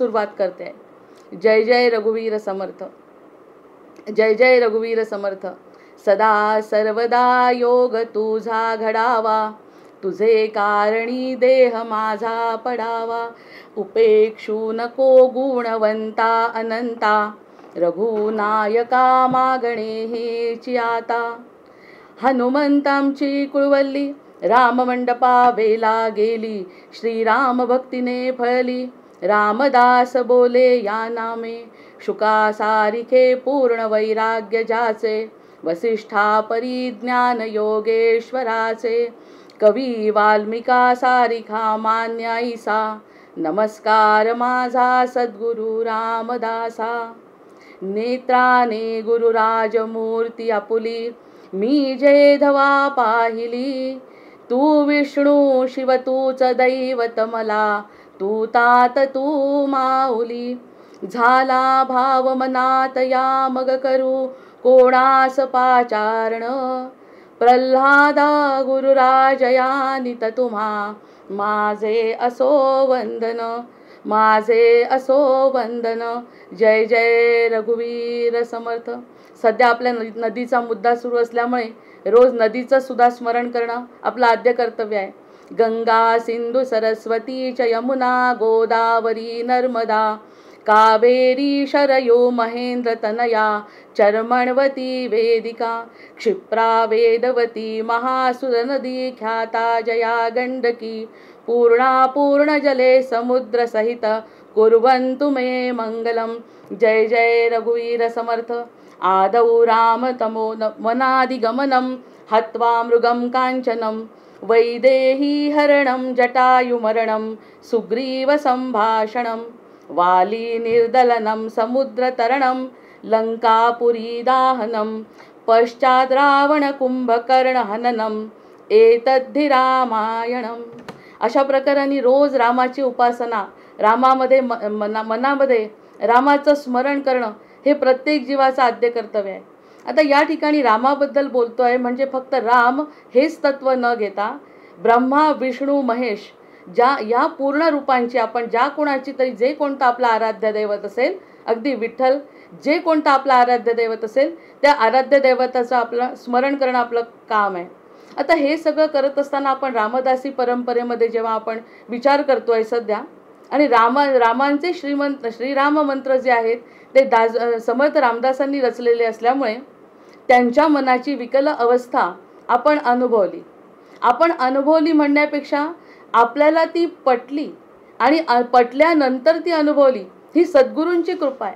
सुरुवात करते. जय जय रघुवीर समर्थ. जय जय रघुवीर समर्थ. सदा सर्वदा योग तुझा घडावा, तुझे कारणी देह माझा पडावा. उपेक्षू नको गुणवंता अनंता, रघुनायका मागणे हेची आता. हनुमंतांची कुळवल्ली राममंडपा वेला गेली, श्रीराम भक्तीने फळली. रामदास बोले या नामे, शुका सारिखे पूर्ण वैराग्य ज्याचे. वसिष्ठा परिज्ञान योगेश्वराचे, कवी वाल्मिका सारिखा मान्याईसा. नमस्कार माझा सद्गुरु रामदासा. नेत्राने गुरुराजमूर्ती आपुली, मी जे धवा पाहिली. तू विष्णू शिव तूच दैवत मला, तू तात तू माऊली. झाला भाव मनात या मग करू कोणास पाचारण. प्रल्हादा गुरुराजया नित तुम्हा, माझे असो वंदन, माझे असो वंदन. जय जय रघुवीर समर्थ. सध्या आपल्या नदीचा मुद्दा सुरू असल्यामुळे रोज नदीचं सुद्धा स्मरण करणं आपलं आद्य कर्तव्य आहे. गंगा सिंधू सरस्वती च यमुना गोदावरी नर्मदा, कावेरी शरयो महेंद्र तनया, चर्मणवती वेदिका. क्षिप्रा वेदवती महासुर नदी, ख्याता जया गंडकी. पूर्णा पूर्ण जले समुद्र सहित, कुर्वन्तु मे मंगलम. जय जय रघुवीर समर्थ. आदौ राम तमो वनादिगमनं, हत्वा मृगं कांचनं. वैदेही हरणं जटायुमरणं, सुग्रीव संभाषणं. वाली निर्दलनं समुद्रतरणं, लंकापुरी दाहनं. पश्चात् रावण कुंभकर्ण हननं, एतद्धि रामायणं. अशा प्रकाराने रोज रामाची उपासना, रामामध्ये मनामध्ये रामाचं स्मरण करणं हे प्रत्येक जीवाचं आद्य कर्तव्य आहे. आता या ठिकाणी रामाबद्दल बोलतोय म्हणजे फक्त राम हेच तत्व न घेता ब्रह्मा विष्णू महेश या पूर्ण रूपांची आपण ज्या कोणाची तरी जे कोणतं आपला आराध्य दैवत असेल, अगदी विठ्ठल जे कोणतं आपलं आराध्य दैवत असेल त्या आराध्य दैवताचं आपलं स्मरण करणं आपलं काम आहे. आता हे सगळं करत असताना आपण रामदासी परंपरेमध्ये जेव्हा आपण विचार करतोय सध्या, आणि रामांचे श्रीराम मंत्र जे आहेत ते समर्थ रामदासांनी रचलेले असल्यामुळे त्यांच्या मनाची विकल अवस्था आपण अनुभवली म्हणण्यापेक्षा आपल्याला ती पटली आणि पटल्यानंतर ती अनुभवली, ही सद्गुरूंची कृपा आहे.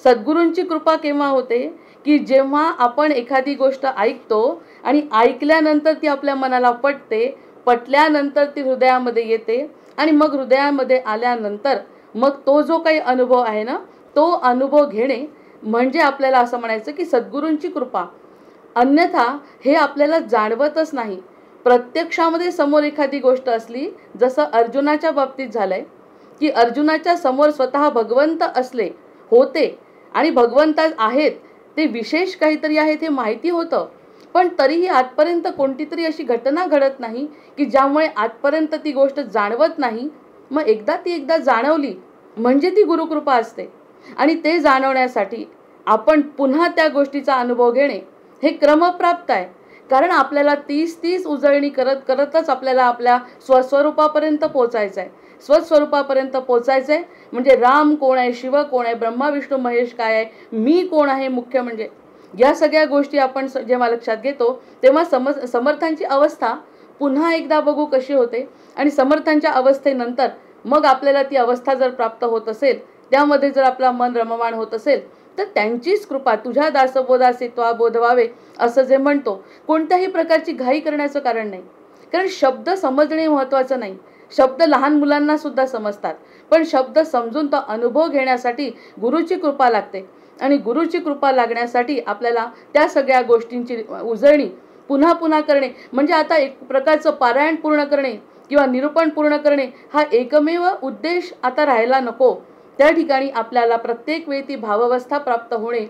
सद्गुरूंची कृपा केव्हा होते की जेव्हा आपण एखादी गोष्ट ऐकतो आणि ऐकल्यानंतर ती आपल्या मनाला पटते, पटल्यानंतर ती हृदयामध्ये येते आणि मग हृदयामध्ये आल्यानंतर मग तो जो काही अनुभव आहे ना, तो अनुभव घेणे म्हणजे आपल्याला असं म्हणायचं की सद्गुरूंची कृपा. अन्यथा हे आपल्याला जाणवतच नाही. प्रत्यक्षामध्ये समोर एखादी गोष्ट असली, जसं अर्जुनाच्या बाबतीत झालंय की अर्जुनाच्या समोर स्वतः भगवंत असले होते आणि भगवंत आहेत, ते विशेष काहीतरी आहे हे माहिती होतं, पण तरीही आजपर्यंत कोणती तरी अशी घटना घडत नाही की ज्यामुळे आजपर्यंत ती गोष्ट जाणवत नाही. मग एकदा जाणवली म्हणजे ती गुरुकृपा असते. आणि ते जाणवण्यासाठी आपण पुन्हा त्या गोष्टीचा अनुभव घेणे हे क्रमप्राप्त आहे. कारण आपल्याला 30 उजळणी करतच आपल्याला आपल्या स्वस्वरूपापर्यंत पोचायचं आहे. स्वस्वरूपापर्यंत पोचायचं आहे म्हणजे राम कोण आहे, शिव कोण आहे, ब्रह्मा विष्णू महेश काय आहे, मी कोण आहे, मुख्य म्हणजे या सगळ्या गोष्टी आपण जेव्हा लक्षात घेतो तेव्हा समर्थांची अवस्था पुन्हा एकदा बघू कशी होते. आणि समर्थांच्या अवस्थेनंतर मग आपल्याला ती अवस्था जर प्राप्त होत असेल, त्यामध्ये जर आपला मन रममाण होत असेल, तर त्यांचीच कृपा. तुझ्या दासबोधासे त्वा बोधवावे असं जे म्हणतो, कोणत्याही प्रकारची घाई करण्याचं कारण नाही. कारण शब्द समजणे महत्त्वाचं नाही. शब्द लहान मुलांना सुद्धा समजतात, पण शब्द समजून तो अनुभव घेण्यासाठी गुरुची कृपा लागते. आणि गुरुची कृपा लागण्यासाठी आपल्याला त्या सगळ्या गोष्टींची उजळणी पुन्हा पुन्हा करणे म्हणजे आता एक प्रकारचं पारायण पूर्ण करणे किंवा निरूपण पूर्ण करणे हा एकमेव उद्देश आता राहायला नको. त्या ठिकाणी आपल्याला प्रत्येक वेळी ती भावावस्था प्राप्त होणे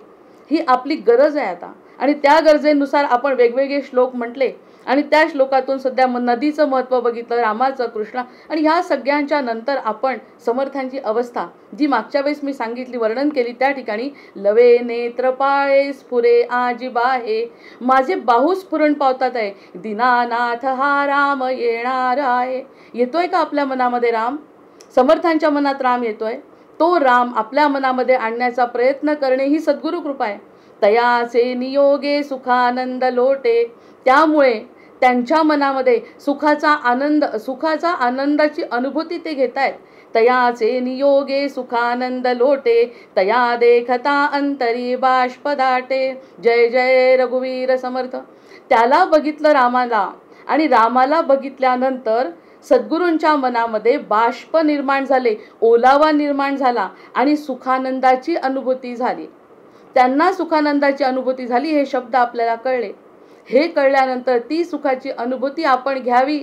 ही आपली गरज आहे आता. आणि त्या गरजेनुसार आपण वेगवेगळे श्लोक म्हटले आणि त्या श्लोकातून सध्या नदीचं महत्त्व बघितलं, रामाचं, कृष्ण, आणि ह्या सगळ्यांच्या नंतर आपण समर्थांची अवस्था जी मागच्या वेळेस मी सांगितली, वर्णन केली, त्या ठिकाणी लवे नेत्र पाळे स्फुरे आजी बाहे, माझे बाहू स्फुरण पावतात आहे, दीनानाथ हा राम येणार आहे. येतोय का आपल्या मनामध्ये राम? समर्थांच्या मनात राम येतोय. तो राम आपल्या मनामध्ये आणण्याचा प्रयत्न करणे ही सद्गुरु कृपा आहे. तयाचे नियोगे सुखानंद लोटे, त्यामुळे त्यांच्या मनामध्ये सुखाचा आनंदाची अनुभूती ते घेत आहेत. तयाचे नियोगे सुखानंद लोटे, तया देखता अंतरी बाष्प दाटे. जय जय रघुवीर समर्थ. त्याला बघितलं रामाला, आणि रामाला बघितल्यानंतर सद्गुरूंच्या मनामध्ये बाष्प निर्माण झाले, ओलावा निर्माण झाला आणि सुखानंदाची अनुभूती झाली. त्यांना सुखानंदाची अनुभूती झाली, हे शब्द आपल्याला कळले. हे कळल्यानंतर ती सुखाची अनुभूती आपण घ्यावी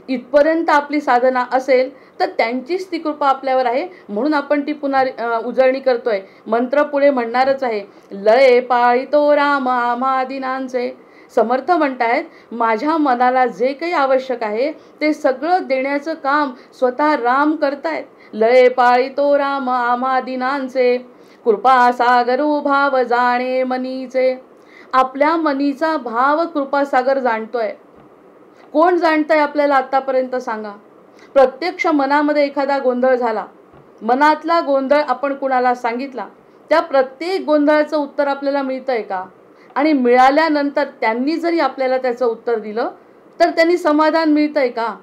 इथपर्यंत आपली साधना असेल तर त्यांचीच ती कृपा आपल्यावर आहे, म्हणून आपण ती पुन्हा उजळणी करतोय. मंत्र पुढे म्हणणारच आहे, लळे पाळितो राम आम्हा दिनांचे. समर्थ म्हणतायत, माझ्या मनाला जे काही आवश्यक आहे ते सगळं देण्याचं काम स्वतः राम करतायत. लळे पाळितो राम आम्हा दिनांचे, कृपा सागरू भाव जाणे मनीचे. आपल्या मनीचा भाव कृपासागर जाणतोय. कोण जाणतंय आपल्याला आतापर्यंत सांगा? प्रत्यक्ष मनामध्ये एखादा गोंधळ झाला, मनातला गोंधळ आपण कुणाला सांगितला, त्या प्रत्येक गोंधळाचं उत्तर आपल्याला मिळतंय का? आणि मिळाल्यानंतर त्यांनी जरी आपल्याला त्याचं उत्तर दिलं तर त्यांनी समाधान मिळतंय का?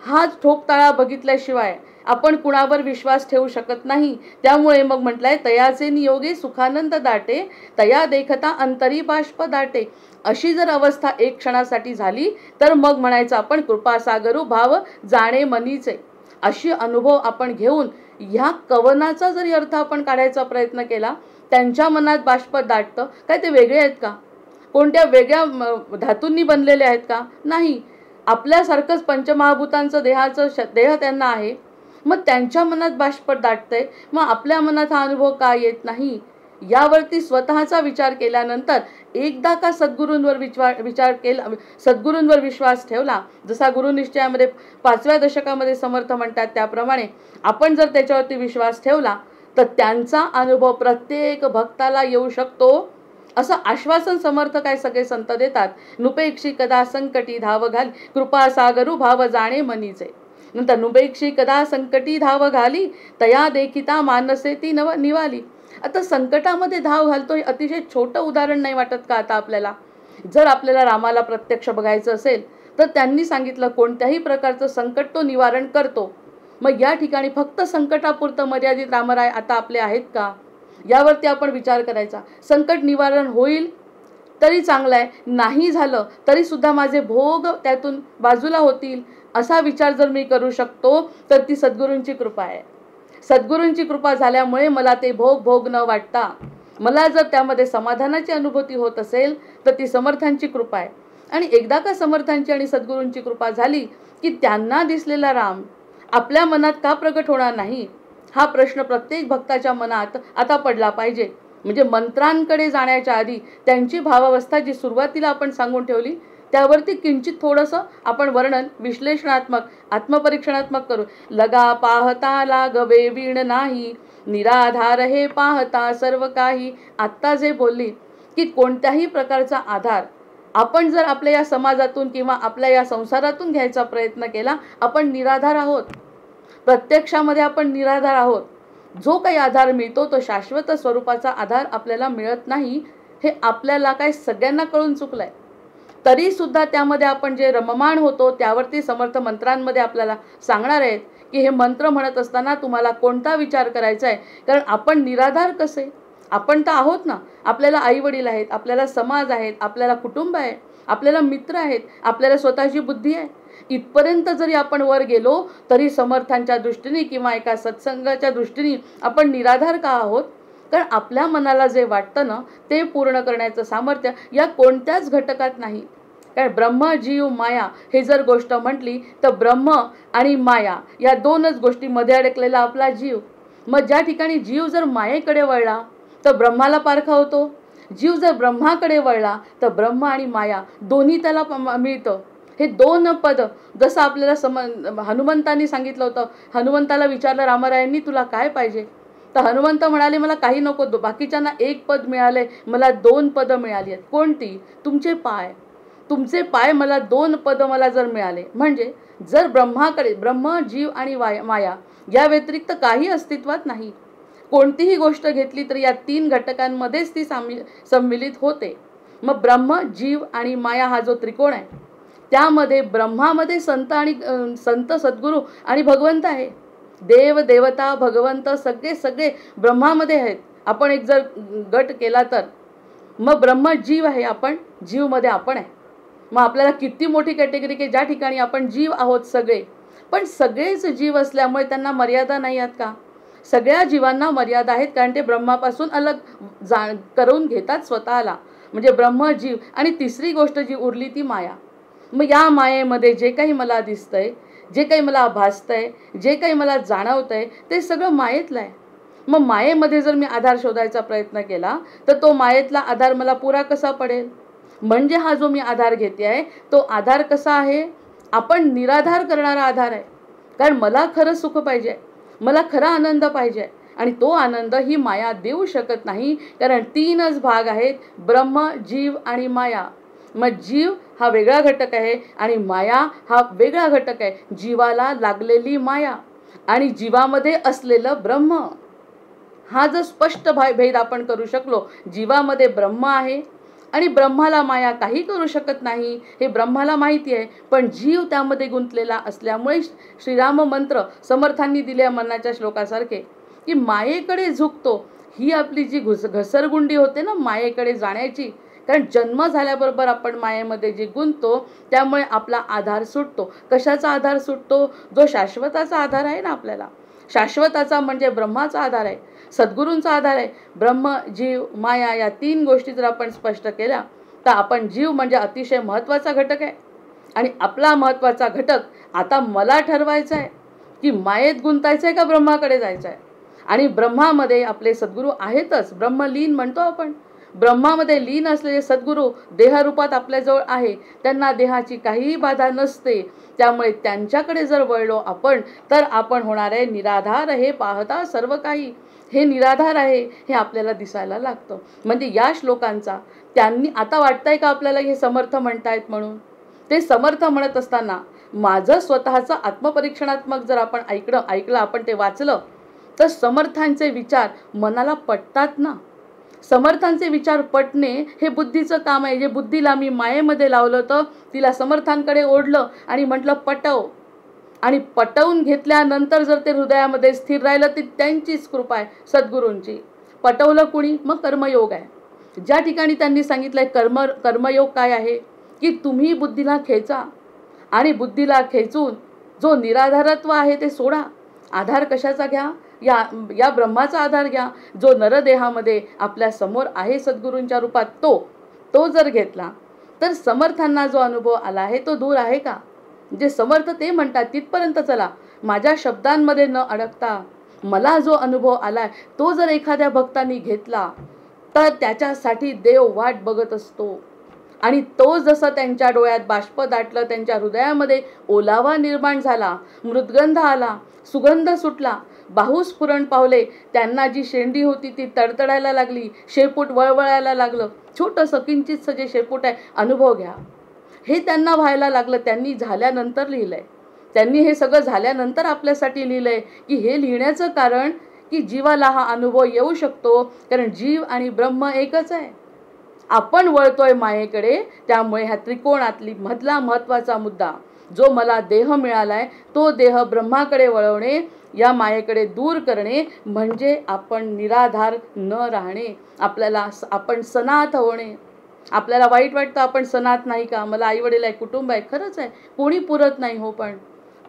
हा ठोकताळा बघितल्याशिवाय आपण कुणावर विश्वास ठेवू शकत नाही. त्यामुळे मग म्हटलंय, तयाचे नियोगे सुखानंद दाटे, तया देखता अंतरी बाष्प दाटे. अशी जर अवस्था एक क्षणासाठी झाली तर मग म्हणायचं आपण कृपासागरू भाव जाणे मनीचे. अशी अनुभव आपण घेऊन ह्या कवनाचा जरी अर्थ आपण काढायचा प्रयत्न केला, त्यांच्या मनात बाष्प दाटतं. काय ते वेगळे आहेत का? कोणत्या वेगळ्या धातूंनी बनलेले आहेत का? नाही. आपल्यासारखंच पंचमहाभूतांचं देह त्यांना आहे. मग त्यांच्या मनात बाष्प दाटतंय, मग आपल्या मनात हा अनुभव का येत नाही? यावरती स्वतःचा विचार केल्यानंतर एकदा का सद्गुरूंवर विचार केला, सद्गुरूंवर विश्वास ठेवला, जसा गुरुनिश्चयामध्ये 5व्या दशकामध्ये समर्थ म्हणतात त्याप्रमाणे आपण जर त्याच्यावरती विश्वास ठेवला तर त्यांचा अनुभव प्रत्येक भक्ताला येऊ शकतो, असं आश्वासन समर्थ काय सगळे संत देतात. नुपेक्षी कदा संकटी धाव घाली, कृपा सागरू भाव जाणे मनीचे. नंतर नुपेक्षी कदा संकटी धाव घाली, तया देखिता मानसे ती निवाली. आता संकटामध्ये धाव घालतो हे अतिशय छोटं उदाहरण नाही वाटत का आता आपल्याला? जर आपल्याला रामाला प्रत्यक्ष बघायचं असेल तर त्यांनी सांगितलं कोणत्याही प्रकारचं संकट तो निवारण करतो. मग या ठिकाणी फक्त संकटापुरतं मर्यादित रामराय आता आपले आहेत का? यावरती आपण विचार करायचा. संकट निवारण होईल तरी चांगलं आहे, नाही झालं तरी सुद्धा माझे भोग त्यातून बाजूला होतील, असा विचार जर मी करू शकतो तर ती सद्गुरूंची कृपा आहे. सद्गुरूंची कृपा झाल्यामुळे मला ते भोग न वाटता मला जर त्यामध्ये समाधानाची अनुभूती होत असेल तर ती समर्थांची कृपा आहे. आणि एकदा का समर्थांची आणि सद्गुरूंची कृपा झाली की त्यांना दिसलेला राम आपल्या मनात का प्रगट होणार नाही, हा प्रश्न प्रत्येक भक्ताच्या मनात आता पडला पाहिजे. म्हणजे मंत्रांकडे जाण्याच्या आधी त्यांची भावावस्था जी सुरुवातीला आपण सांगून ठेवली त्यावरती किंचित थोडंसं आपण वर्णन विश्लेषणात्मक आत्मपरीक्षणात्मक करू. लगा पाहता लागवे वीण नाही, निराधार हे पाहता सर्व काही. आत्ता जे बोलली की कोणत्याही प्रकारचा आधार आपण जर आपल्या या समाजातून किंवा आपल्या या संसारातून घ्यायचा प्रयत्न केला, आपण निराधार आहोत. प्रत्यक्षामध्ये आपण निराधार आहोत. जो काही आधार मिळतो तो शाश्वत स्वरूपाचा आधार आपल्याला मिळत नाही, हे आपल्याला काय सगळ्यांना कळून चुकलंय. तरी सुद्धा त्यामध्ये आपण जे रममाण होतो त्यावरती समर्थ मंत्रांमध्ये आपल्याला सांगणार आहेत की हे मंत्र म्हणत असताना तुम्हाला कोणता विचार करायचा आहे. कारण आपण निराधार कसे? आपण तर आहोत ना. आपल्याला आई वडील आहेत, आपल्याला समाज आहेत, आपल्याला कुटुंब आहे, आपल्याला मित्र आहेत, आपल्याला स्वतःची बुद्धी आहे. इथपर्यंत जरी आपण वर गेलो तरी समर्थांच्या दृष्टीने किंवा एका सत्संगाच्या दृष्टीने आपण निराधार का आहोत? कारण आपल्या मनाला जे वाटतं ना ते पूर्ण करण्याचं सामर्थ्य या कोणत्याच घटकात नाही. कारण ब्रह्म जीव माया हे जर गोष्ट म्हटली तर ब्रह्म आणि माया या दोनच गोष्टीमध्ये अडकलेला आपला जीव. मग ज्या ठिकाणी जीव जर मायेकडे वळला तर ब्रह्माला पारखा होतो, जीव जर ब्रह्माकडे वळला तर ब्रह्म आणि माया दोन्ही त्याला मिळतं. हे दोन पद जसं आपल्याला हनुमंतांनी सांगितलं होतं. हनुमंताला विचारलं रामरायांनी तुला काय पाहिजे, तर हनुमंत म्हणाले मला काही नको, बाकीच्यांना एक पद मिळाले, मला 2 पद मिळाली आहेत. कोणती? तुमचे पाय. तुमचे पाय मला 2 पद मला जर मिळाले, म्हणजे जर ब्रह्माकडे ब्रह्म, जीव आणि माया या व्यतिरिक्त काही अस्तित्वात नाही. कोणतीही गोष्ट घेतली तर या 3 घटकांमध्येच ती सम्मिलित होते. मग ब्रह्म, जीव आणि माया हा जो त्रिकोण आहे, त्यामध्ये ब्रह्मामध्ये संत सद्गुरू आणि भगवंत आहे. देव देवता भगवंत सगळे ब्रह्मामध्ये आहेत. आपण एक जर गट केला तर मग ब्रह्म जीव आहे, आपण जीवमध्ये आपण आहे. मग आपल्याला किती मोठी कॅटेगरी की ज्या ठिकाणी आपण जीव आहोत सगळे, पण सगळेच जीव असल्यामुळे त्यांना मर्यादा नाही आहेत का? सगळ्या जीवांना मर्यादा आहेत, कारण ते ब्रह्मापासून अलग करून घेतात स्वतःला. म्हणजे ब्रह्म, जीव आणि तिसरी गोष्ट जी उरली ती माया. मग या मायेमध्ये जे काही मला दिसतंय, जे काही मला भासतंय, जे काही मला जाणवतंय, ते सगळं मायेतलं आहे. मग मायेमध्ये जर मी आधार शोधायचा प्रयत्न केला तर तो मायेतला आधार मला पुरा कसा पडेल? म्हणजे हा जो मी आधार घेते आहे तो आधार कसा आहे? आपण निराधार करणारा आधार आहे. कारण मला खरं सुख पाहिजे, मला खरा आनंद पाहिजे, आणि तो आनंद ही माया देऊ शकत नाही. कारण 3च भाग आहेत, ब्रह्म, जीव आणि माया. मग जीव हा वेगळा घटक आहे आणि माया हा वेगळा घटक आहे. जीवाला लागलेली माया आणि जीवामध्ये असलेलं ब्रह्म, हा जर स्पष्ट भेद आपण करू शकलो, जीवामध्ये ब्रह्म आहे आणि ब्रह्माला माया काही करू शकत नाही, हे ब्रह्माला माहिती आहे. पण जीव त्यामध्ये गुंतलेला असल्यामुळे श्रीराम मंत्र समर्थांनी दिल्या मनाच्या श्लोकासारखे की मायेकडे झुकतो. ही आपली जी घसरगुंडी होते ना मायेकडे जाण्याची, कारण जन्म झाल्याबरोबर आपण मायेमध्ये जे गुंततो त्यामुळे आपला आधार सुटतो. कशाचा आधार सुटतो? जो शाश्वताचा आधार आहे ना आपल्याला. शाश्वताचा म्हणजे ब्रह्माचा आधार आहे, सद्गुरूंचा आधार आहे. ब्रह्म, जीव, माया या 3 गोष्टी जर आपण स्पष्ट केल्या तर आपण जीव म्हणजे अतिशय महत्त्वाचा घटक आहे. आणि आपला महत्त्वाचा घटक आता मला ठरवायचा आहे की मायेत गुंतायचं आहे का ब्रह्माकडे जायचं आहे. आणि ब्रह्मामध्ये आपले सद्गुरू आहेतच, ब्रह्मलीन म्हणतो आपण. ब्रह्मामध्ये लीन असलेले सद्गुरू देहरूपात आपल्याजवळ आहे, त्यांना देहाची काहीही बाधा नसते. त्यामुळे त्यांच्याकडे जर वळलो आपण तर आपण होणार आहे निराधार. हे पाहता सर्व काही हे निराधार आहे हे आपल्याला दिसायला लागतं. म्हणजे या श्लोकांचा त्यांनी आता वाटतंय का आपल्याला हे समर्थ म्हणतायत म्हणून? ते समर्थ म्हणत असताना माझं स्वतःचं आत्मपरीक्षणात्मक जर आपण ऐकलं आपण ते वाचलं तर समर्थांचे विचार मनाला पटतात ना. समर्थांचे विचार पटणे हे बुद्धीचं काम आहे. जे बुद्धीला मी मायेमध्ये लावलं होतं तिला समर्थांकडे ओढलं आणि म्हटलं पटव, आणि पटवून घेतल्यानंतर जर ते हृदयामध्ये स्थिर राहिलं ती त्यांचीच कृपा आहे, सद्गुरूंची. पटवलं कुणी? मग कर्मयोग आहे. ज्या ठिकाणी त्यांनी सांगितलंय कर्मयोग काय आहे की तुम्ही बुद्धीला खेचा आणि बुद्धीला खेचून जो निराधारत्व आहे ते सोडा. आधार कशाचा घ्या? या ब्रह्माचा आधार घ्या, जो नरदेहामध्ये आपल्या समोर आहे सद्गुरूंच्या रूपात. तो जर घेतला तर समर्थांना जो अनुभव आला आहे तो दूर आहे का? जे समर्थ ते म्हणतात तिथपर्यंत चला, माझ्या शब्दांमध्ये न अडकता मला जो अनुभव आलाय तो जर एखाद्या भक्तांनी घेतला तर त्याच्यासाठी देव वाट बघत असतो. आणि तो जसं त्यांच्या डोळ्यात बाष्प दाटलं, त्यांच्या हृदयामध्ये ओलावा निर्माण झाला, मृदगंध आला, सुगंध सुटला, बाहुस्फुरण पावले, त्यांना जी शेंडी होती ती तडतडायला लागली, शेपूट वळवळायला लागलं, छोटंसं किंचितसं जे शेपूट आहे अनुभव घ्या, हे त्यांना व्हायला लागलं. त्यांनी झाल्यानंतर लिहिलंय, त्यांनी हे सगळं झाल्यानंतर आपल्यासाठी लिहिलंय की हे लिहिण्याचं कारण की जीवाला हा अनुभव येऊ शकतो, कारण जीव आणि ब्रह्म एकच आहे. आपण वळतोय मायेकडे, त्यामुळे ह्या त्रिकोणातली मधला महत्त्वाचा मुद्दा जो मला देह मिळालाय तो देह ब्रह्माकडे वळवणे, या मायेकडे दूर करणे, म्हणजे आपण निराधार न राहणे, आपण सनाथ होणे. आपल्याला वाईट वाटतं आपण सनाथ नाही का, मला आईवडील आहे, कुटुंब आहे, खरंच आहे, कोणी पुरत नाही हो, पण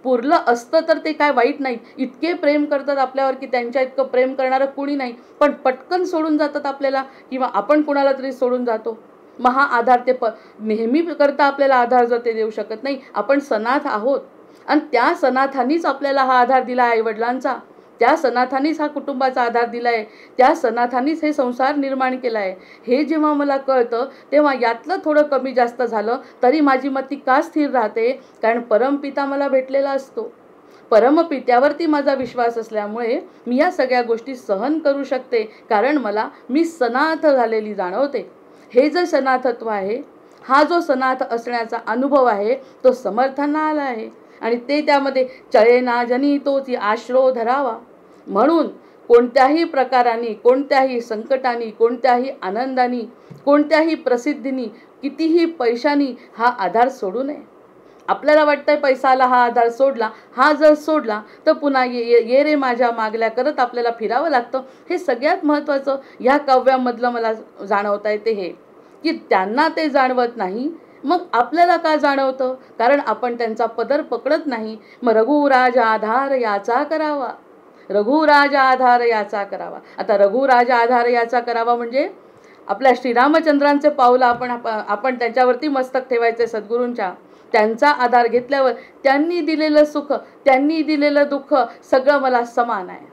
पुरलं असतं तर ते काय वाईट नाही. इतके प्रेम करतात आपल्यावर की त्यांच्या इतकं प्रेम करणारं कुणी नाही, पण पटकन सोडून जातात आपल्याला, किंवा आपण कुणाला तरी सोडून जातो. मग हा आधार ते नेहमी करता आपल्याला आधार जर ते देऊ शकत नाही, आपण सनाथ आहोत आणि त्या सनाथांनीच आपल्याला हा आधार दिला आहे आईवडिलांचा, त्या सनाथानीच हा कुटुंबाचा आधार दिला आहे, त्या सनाथानीच हे संसार निर्माण केला आहे, हे जेव्हा मला कळतं तेव्हा यातलं थोडं कमी जास्त झालं तरी माझी मती का स्थिर राहते? कारण परमपिता मला भेटलेला असतो. परमपित्यावरती माझा विश्वास असल्यामुळे मी या सगळ्या गोष्टी सहन करू शकते, कारण मी सनाथ झालेली जाणवते. हे जे सनाथत्व आहे, हा जो सनाथ असण्याचा अनुभव आहे तो समर्थांना आला आहे आणि ते त्यामध्ये चळेना जनी तोची आश्रो धरावा. म्हणून कोणत्याही प्रकाराने, कोणत्याही संकटाने, कोणत्याही आनंदाने, कोणत्याही प्रसिद्धीनी, कितीही पैशानी हा आधार सोडू नये. आपल्याला वाटतंय पैसा आला, हा आधार सोडला, हा जर सोडला तर पुन्हा ये रे माझ्या मागल्या करत आपल्याला फिरावं लागतं. हे सगळ्यात महत्त्वाचं ह्या काव्यामधलं मला जाणवता येते हे, की त्यांना ते जाणवत नाही, मग आपल्याला का जाणवतं? कारण आपण त्यांचा पदर पकडत नाही. मग रघुराज आधार याचा करावा, रघुराज आधार याचा करावा. आता रघुराज आधार याचा करावा म्हणजे आपल्या श्रीरामचंद्रांचे पाऊल आपण त्यांच्यावरती मस्तक ठेवायचे, सद्गुरूंच्या. त्यांचा आधार घेतल्यावर त्यांनी दिलेलं सुख, त्यांनी दिलेलं दुःख सगळं मला समान आहे.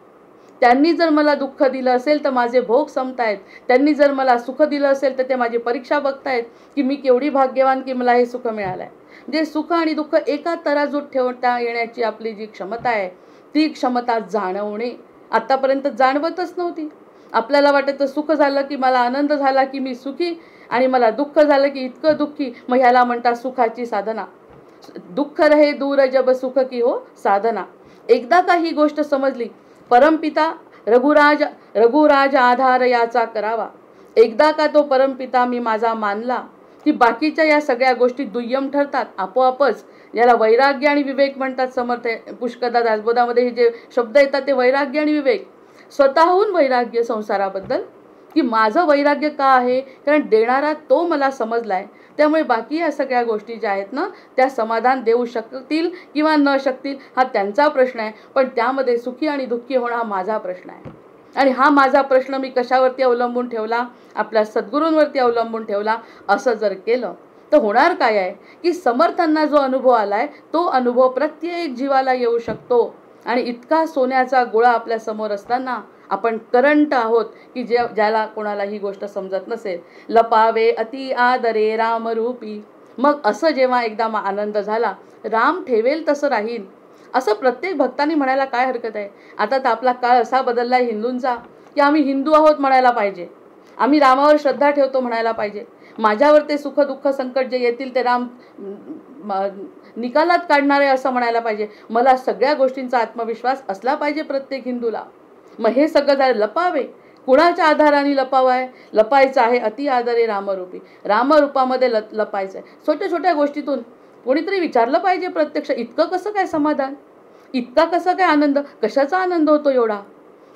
त्यांनी जर मला दुःख दिलं असेल तर माझे भोग संपतायत, त्यांनी जर मला सुख दिलं असेल तर ते माझी परीक्षा बघतायत की मी केवढी भाग्यवान की मला हे सुख मिळालं आहे. म्हणजे सुख आणि दुःख एका तराजूत ठेवता येण्याची आपली जी क्षमता आहे, ती क्षमता जाणवणे आतापर्यंत जाणवतच नव्हती. आपल्याला वाटायचं सुख झालं की मला आनंद झाला की मी सुखी, आणि मला दुःख झालं की इतकं दुःखी. मग ह्याला म्हणतात सुखाची साधना. दुःख रहे दूर जब सुख की हो साधना. एकदा का ही गोष्ट समजली, परमपिता रघुराज आधार याचा करावा, एकदा का तो परमपिता मी माझा मानला की बाकीच्या या सगळ्या गोष्टी दुय्यम ठरतात आपोआपच. याला वैराग्य आणि विवेक म्हणतात. समर्थ पुष्कदा दासबोधामध्ये हे जे शब्द येतात ते वैराग्य आणि विवेक. स्वतःहून वैराग्य संसाराबद्दल, की माझं वैराग्य का आहे? कारण देणारा तो मला समजलाय. त्यामुळे बाकी या सगळ्या गोष्टी ज्या आहेत ना, त्या समाधान देऊ शकतील किंवा न शकतील हा त्यांचा प्रश्न आहे, पण त्यामध्ये सुखी आणि दुःखी होणं हा माझा प्रश्न आहे. आणि हा माझा प्रश्न मी कशावरती अवलंबून ठेवला? आपल्या सद्गुरूंवरती अवलंबून ठेवला. असं जर केलं तर होणार काय आहे की समर्थांना जो अनुभव आलाय तो अनुभव प्रत्येक जीवाला येऊ शकतो. आणि इतका सोन्याचा गोळा आपल्या समोर असताना आपण करंट आहोत की ज्याला कोणाला ही गोष्ट समजत नसेल. लपावे अति आदरे रामरूपी. मग असं जेव्हा एकदा आनंद झाला, राम ठेवेल तसं राहील, असं प्रत्येक भक्तांनी म्हणायला काय हरकत आहे? आता तर आपला काळ असा बदललाय हिंदूंचा की आम्ही हिंदू आहोत म्हणायला पाहिजे, आम्ही रामावर श्रद्धा ठेवतो म्हणायला पाहिजे, माझ्यावर ते सुख दुःख संकट जे येतील ते राम निकालात काढणार आहे असं म्हणायला पाहिजे. मला सगळ्या गोष्टींचा आत्मविश्वास असला पाहिजे प्रत्येक हिंदूला. मग हे सगळं झालं. लपावे, कुणाच्या आधाराने लपावाय? लपायचं आहे अति आदरे रामरूपी. रामरूपामध्ये लपायचं आहे. छोट्या छोट्या गोष्टीतून कोणीतरी विचारलं पाहिजे प्रत्यक्ष, इतकं कसं काय समाधान, इतका कसा काय आनंद, कशाचा आनंद होतो,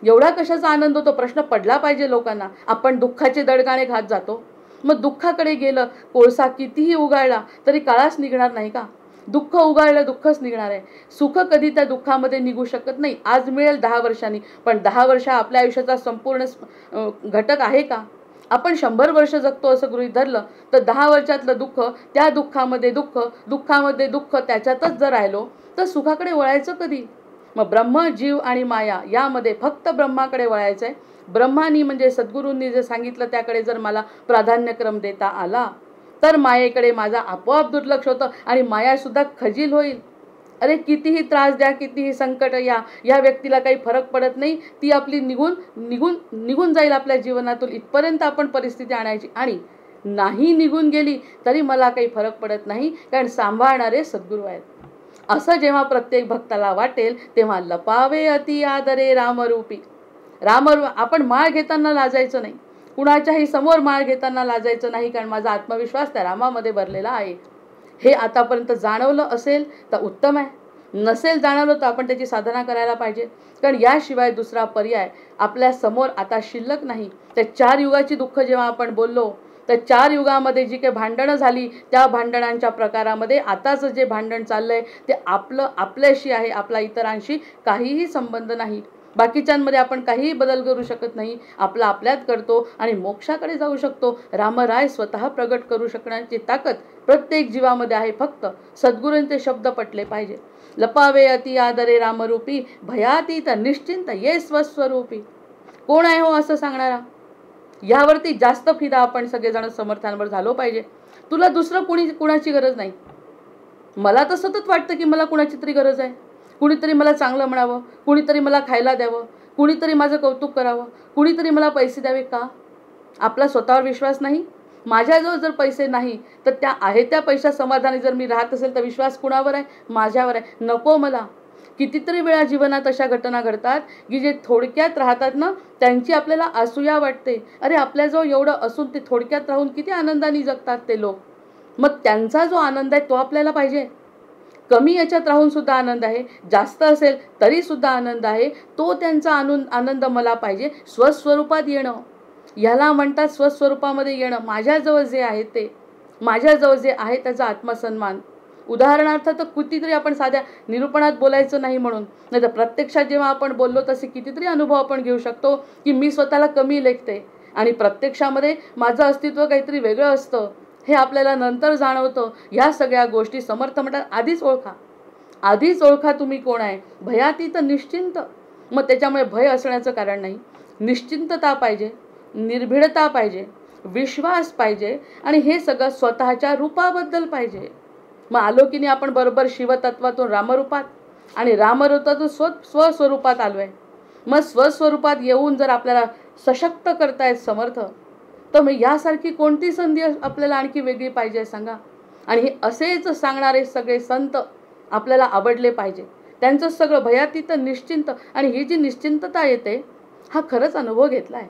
एवढा कशाचा आनंद होतो, प्रश्न पडला पाहिजे लोकांना. आपण दुःखाचे दडगाणे खात जातो. मग दुःखाकडे गेलं, कोळसा कितीही उगाळला तरी काळाच निघणार नाही का? दुःख उगाळलं दुःखच निघणार आहे. सुख कधी त्या दुःखामध्ये निघू शकत नाही. आज मिळेल 10 वर्षांनी, पण 10 वर्ष आपल्या आयुष्याचा संपूर्ण घटक आहे का? आपण 100 वर्ष जगतो असं गृहीत धरलं तर 10 वर्षातलं दुःख, त्या दुःखामध्ये दुःख, दुःखामध्ये दुःख, त्याच्यातच जर राहिलो तर सुखाकडे वळायचं कधी? मग ब्रह्म, जीव आणि माया यामध्ये फक्त ब्रह्माकडे वळायचं आहे. ब्रह्मानी म्हणजे सद्गुरूंनी जे सांगितलं त्याकडे जर मला प्राधान्यक्रम देता आला तर मायेकडे माझा आपोआप दुर्लक्ष होतं आणि मायासुद्धा खजील होईल. अरे कितीही त्रास द्या, कितीही संकट या व्यक्तीला काही फरक पडत नाही. ती आपली निघून जाईल आपल्या जीवनातून. इथपर्यंत आपण परिस्थिती आणायची, आणि नाही निघून गेली तरी मला काही फरक पडत नाही, कारण सांभाळणारे सद्गुरू आहेत. असं जेव्हा प्रत्येक भक्ताला वाटेल तेव्हा लपावे अति आदरे रामरूपी. आपण माळ घेताना लाजायचं नाही, कुणाच्याही समोर माळ घेताना लाजायचं नाही, कारण माझा आत्मविश्वास त्या रामामध्ये भरलेला आहे. हे आतापर्यंत जाणवलं असेल तर उत्तम आहे, नसेल जाणवलं तर आपण त्याची साधना करायला पाहिजे, कारण याशिवाय दुसरा पर्याय आपल्या समोर आता शिल्लक नाही. त्या 4 युगाची दुःख जेव्हा आपण बोललो, तर 4 युगामध्ये जी काही भांडणं झाली त्या भांडणांच्या प्रकारामध्ये आताचं जे भांडण चाललंय ते आपल्याशी आहे, आपला इतरांशी काहीही संबंध नाही. बाकीच्यांमध्ये आपण काहीही बदल करू शकत नाही. आपला आपल्यात करतो आणि मोक्षाकडे जाऊ शकतो. रामराय स्वतः प्रगट करू शकण्याची ताकद प्रत्येक जीवामध्ये आहे. फक्त सद्गुरूंचे शब्द पटले पाहिजे. लपावे अति आदरे रामरूपी, भयातीत निश्चिंत ये स्वस्वरूपी. कोण आहे हो असं सांगणारा? यावरती जास्त फिदा आपण सगळेजण समर्थांवर झालो पाहिजे. तुला दुसरं कुणाची गरज नाही. मला तर सतत वाटतं की मला कुणाची तरी गरज आहे. कुणीतरी मला चांगलं म्हणावं, कुणीतरी मला खायला द्यावं, कुणीतरी माझं कौतुक करावं, कुणीतरी मला पैसे द्यावे. का? आपला स्वतःवर विश्वास नाही. माझ्याजवळ जर पैसे नाही तर त्या आहे त्या पैशा समाधानी जर मी राहत असेल तर विश्वास कुणावर आहे? माझ्यावर आहे. नको मला. कितीतरी वेळा जीवनात अशा घटना घडतात की जे थोडक्यात राहतात ना, त्यांची आपल्याला असूया वाटते. अरे आपल्याजवळ एवढं असून ते थोडक्यात राहून किती आनंदाने जगतात ते लोक. मग त्यांचा जो आनंद आहे तो आपल्याला पाहिजे. कमी याच्यात राहून सुद्धा आनंद आहे, जास्त असेल तरी सुद्धा आनंद आहे, तो त्यांचा आनंद मला पाहिजे. स्वस्वरूपात येणं, ह्याला म्हणतात स्वस्वरूपामध्ये येणं. माझ्याजवळ जे आहे ते, माझ्याजवळ जे आहे त्याचा आत्मसन्मान. उदाहरणार्थ तर कितीतरी आपण साध्या निरूपणात बोलायचं नाही म्हणून, नाही तर प्रत्यक्षात जेव्हा आपण बोललो तसे कितीतरी अनुभव आपण घेऊ शकतो की मी स्वतःला कमी लेखते आणि प्रत्यक्षामध्ये माझं अस्तित्व काहीतरी वेगळं असतं. हे आपल्याला नंतर जाणवतं. ह्या सगळ्या गोष्टी समर्थ म्हणतात आधीच ओळखा. आधीच ओळखा तुम्ही कोण आहे. भयातीत निश्चिंत. मग त्याच्यामुळे भय असण्याचं कारण नाही. निश्चिंतता पाहिजे, निर्भीडता पाहिजे, विश्वास पाहिजे आणि हे सगळं स्वतःच्या रूपाबद्दल पाहिजे. मग आलो की नाही आपण बरोबर शिवतत्वातून रामरूपात आणि रामरूपातून स्वस्वरूपात आलो आहे. मग स्वस्वरूपात येऊन जर आपल्याला सशक्त करतायत समर्थ, तर मग यासारखी कोणती संधी आपल्याला आणखी वेगळी पाहिजे सांगा. आणि हे असेच सांगणारे सगळे संत आपल्याला आवडले पाहिजे. त्यांचं सगळं भयातीत निश्चिंत. आणि ही जी निश्चिंतता येते हा खरंच अनुभव घेतला आहे.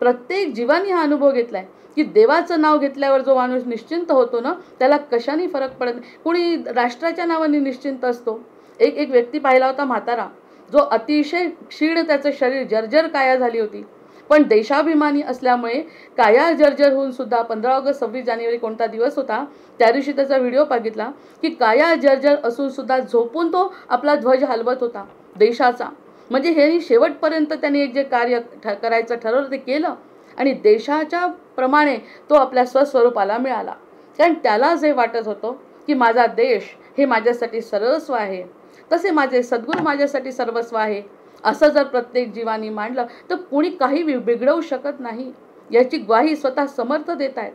प्रत्येक जीवाने हा अनुभव घेतला आहे की देवाचं नाव घेतल्यावर जो माणूस निश्चिंत होतो ना, त्याला कशाने फरक पडत नाही. कुणी राष्ट्राच्या नावाने निश्चिंत असतो. एक व्यक्ती पाहिला होता म्हातारा, जो अतिशय क्षीण, त्याचं शरीर जर्जर काया झाली होती, पण देशाभिमानी असल्यामुळे काया जर्जर होऊन सुद्धा 15 ऑगस्ट 26 जानेवारी कोणता दिवस होता त्या दिवशी त्याचा व्हिडिओ बघितला की काया जर्जर असून सुद्धा झोपून तो आपला ध्वज हलवत होता देशाचा. म्हणजे हे शेवटपर्यंत त्यांनी एक जे कार्य करायचं ठरवलं ते केलं आणि देशाच्या प्रमाणे तो आपल्या स्वस्वरूपाला मिळाला. कारण त्याला जे वाटत होतं की माझा देश हे माझ्यासाठी सर्वस्व आहे, तसे माझे सद्गुरू माझ्यासाठी सर्वस्व आहे, असं जर प्रत्येक जीवानी मांडलं तर कोणी काही बिघडवू शकत नाही. याची ग्वाही स्वतः समर्थ देत आहेत.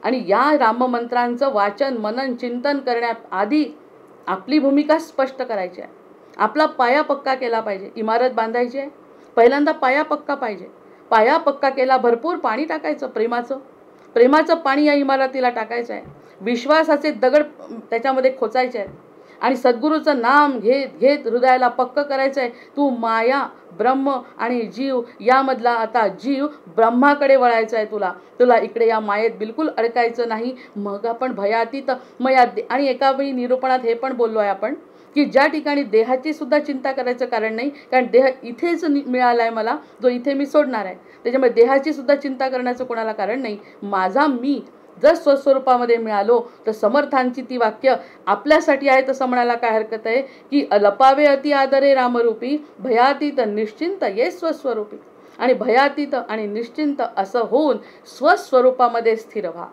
आणि या राममंत्रांचं वाचन मनन चिंतन करण्याआधी आपली भूमिका स्पष्ट करायची आहे. आपला पाया पक्का केला पाहिजे. इमारत बांधायची आहे, पहिल्यांदा पाया पक्का पाहिजे. पाया पक्का केला, भरपूर पाणी टाकायचं, प्रेमाचं पाणी या इमारतीला टाकायचं आहे. विश्वासाचे दगड त्याच्यामध्ये खोचायचे आहेत आणि सद्गुरूचं नाम घेत घेत हृदयाला पक्क करायचं आहे. तू माया, ब्रह्म आणि जीव यामधला आता जीव ब्रह्माकडे वळायचं आहे. तुला इकडे या मायेत बिलकुल अडकायचं नाही. मग आपण भयातीत आणि एका वेळी निरूपणात हे पण बोललो आहे आपण की ज्या ठिकाणी देहाची सुद्धा चिंता करायचं कारण नाही, कारण देह इथेच मिळाला आहे मला, जो इथे मी सोडणार आहे. त्याच्यामुळे देहाची सुद्धा चिंता करण्याचं कोणाला कारण नाही. माझा मी जर स्वस्वरूपामध्ये मिळालो तर समर्थांची ती वाक्य आपल्यासाठी आहे तसं म्हणायला काय हरकत आहे की लपावे अति आदरे रामरूपी, भयातीत निश्चिंत ये स्वस्वरूपी. आणि भयातीत आणि निश्चिंत असं होऊन स्वस्वरूपामध्ये स्थिर व्हा.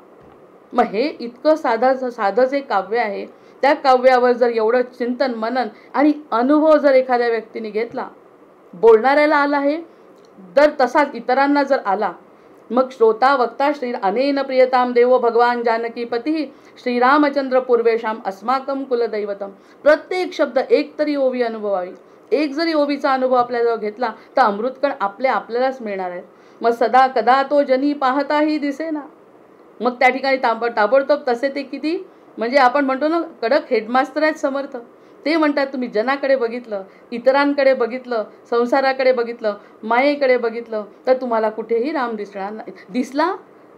मग हे इतकं साधं जे काव्य आहे त्या काव्यावर जर एवढं चिंतन मनन आणि अनुभव जर एखाद्या व्यक्तीने घेतला, बोलणाऱ्याला आला आहे तर तसाच इतरांना जर आला, मग श्रोता वक्ता श्री अनेन प्रियताम देवो भगवान जानकीपती श्रीरामचंद्र पूर्वेशाम अस्माकम कुलदैवतम. प्रत्येक शब्द एक तरी ओवी अनुभवावी. एक जरी ओवीचा अनुभव आपल्याजवळ घेतला तर अमृतकण आपल्यालाच मिळणार आहे. मग सदा कदा तो जनी पाहताही दिसेना. मग त्या ठिकाणी ताबडतोब तसे ते किती, म्हणजे आपण म्हणतो ना कडक हेडमास्टर आहेत समर्थ. ते म्हणतात तुम्ही जनाकडे बघितलं, इतरांकडे बघितलं, संसाराकडे बघितलं, मायेकडे बघितलं तर तुम्हाला कुठेही राम दिसणार नाही. दिसला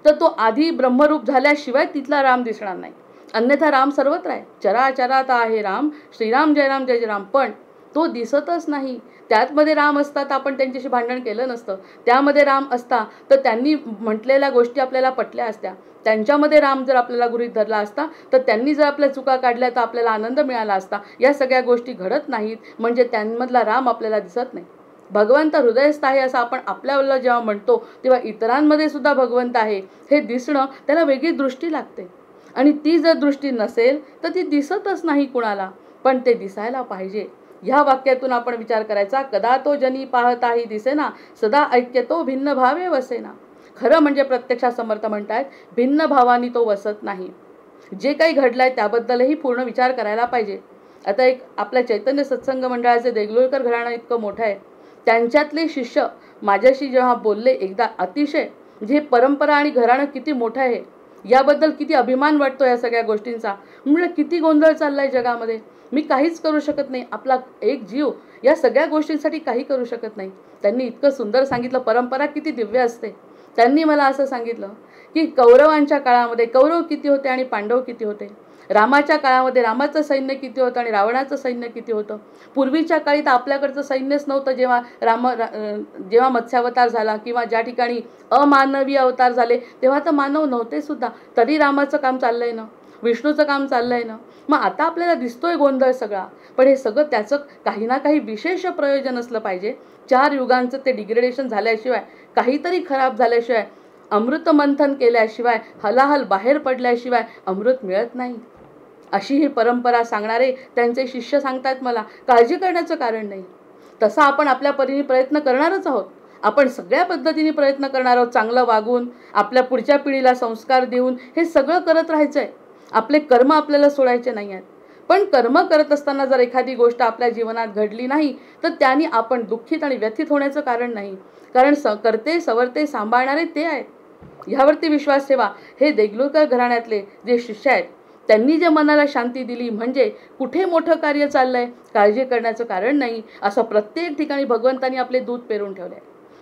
तर तो आधी ब्रह्मरूप झाल्याशिवाय तिथला राम दिसणार नाही. अन्यथा राम सर्वत्र आहे. चराचरात आहे राम, श्रीराम जय राम जय जय राम. पण तो दिसतच नाही. त्यातमध्ये राम असतात आपण त्यांच्याशी भांडण केलं नसतं. त्यामध्ये राम असता तर त्यांनी म्हटलेल्या गोष्टी आपल्याला पटल्या असत्या. त्यांच्यामध्ये राम जर आपल्याला गृहीत धरला असता तर त्यांनी जर आपल्या चुका काढल्या तर आपल्याला आनंद मिळाला असता. या सगळ्या गोष्टी घडत नाहीत म्हणजे त्यांमधला राम आपल्याला दिसत नाही. भगवंत हृदयस्थ आहे असं आपण आपल्याला जेव्हा म्हणतो तेव्हा इतरांमध्ये सुद्धा भगवंत आहे हे दिसणं त्याला वेगळी दृष्टी लागते. आणि ती जर दृष्टी नसेल तर ती दिसतच नाही कुणाला. पण ते दिसायला पाहिजे. ह्या वाक्यातून आपण विचार करायचा. कदा तो जनी पाहताही दिसेना, सदा ऐक्य तो भिन्न भावे वसेना. खरं म्हणजे प्रत्यक्षात समर्थ म्हणतायत भिन्न भावानी तो वसत नाही. जे काही घडलंय त्याबद्दलही पूर्ण विचार करायला पाहिजे. आता एक आपल्या चैतन्य सत्संग मंडळाचे देगलूरकर घराणं इतकं मोठं आहे. त्यांच्यातले शिष्य माझ्याशी जेव्हा बोलले एकदा, अतिशय म्हणजे परंपरा आणि घराणं किती मोठं आहे याबद्दल किती अभिमान वाटतो या सगळ्या गोष्टींचा. म्हणजे किती गोंधळ चाललाय जगामध्ये, मी काहीच करू शकत नाही, आपला एक जीव या सगळ्या गोष्टींसाठी काही करू शकत नाही. त्यांनी इतकं सुंदर सांगितलं परंपरा किती दिव्य असते. त्यांनी मला असं सांगितलं की कौरवांच्या काळामध्ये कौरव किती होते आणि पांडव किती होते. रामाच्या काळामध्ये रामाचं सैन्य किती होतं आणि रावणाचं सैन्य किती होतं. पूर्वीच्या काळी तर आपल्याकडचं सैन्यच नव्हतं. जेव्हा मत्स्यावतार झाला किंवा ज्या ठिकाणी अमानवी अवतार झाले तेव्हा तर मानव नव्हते सुद्धा, तरी रामाचं काम चाललंय ना, विष्णूचं काम चाललंय ना. मग आता आपल्याला दिसतोय गोंधळ सगळा, पण हे सगळं त्याचं काही ना काही विशेष प्रयोजन असलं पाहिजे. 4 युगांचं ते डिग्रेडेशन झाल्याशिवाय, काहीतरी खराब झाल्याशिवाय, अमृत मंथन केल्याशिवाय, हलाहल बाहेर पडल्याशिवाय अमृत मिळत नाही. अशी ही परंपरा सांगणारे त्यांचे शिष्य सांगतात मला. काळजी करण्याचं कारण नाही. तसा आपण आपल्या परीने प्रयत्न करणारच आहोत. आपण सगळ्या पद्धतीने प्रयत्न करणार आहोत. चांगलं वागून, आपल्या पुढच्या पिढीला संस्कार देऊन हे सगळं करत राहायचंय. आपले कर्म आपल्याला सोडायचे नाही आहेत. पण कर्म करत असताना जर एखादी गोष्ट आपल्या जीवनात घडली नाही तर त्याने आपण दुःखित आणि व्यथित होण्याचं कारण नाही. कारण करते सवरते सांभाळणारे ते आहेत. ह्यावरती विश्वास ठेवा. हे देगलूरकर घराण्यातले जे शिष्य आहेत त्यांनी जे मनाला शांती दिली, म्हणजे कुठे मोठं कार्य चाललंय, काळजी करण्याचं कारण नाही, असं प्रत्येक ठिकाणी भगवंतांनी आपले दूत पेरून ठेवले.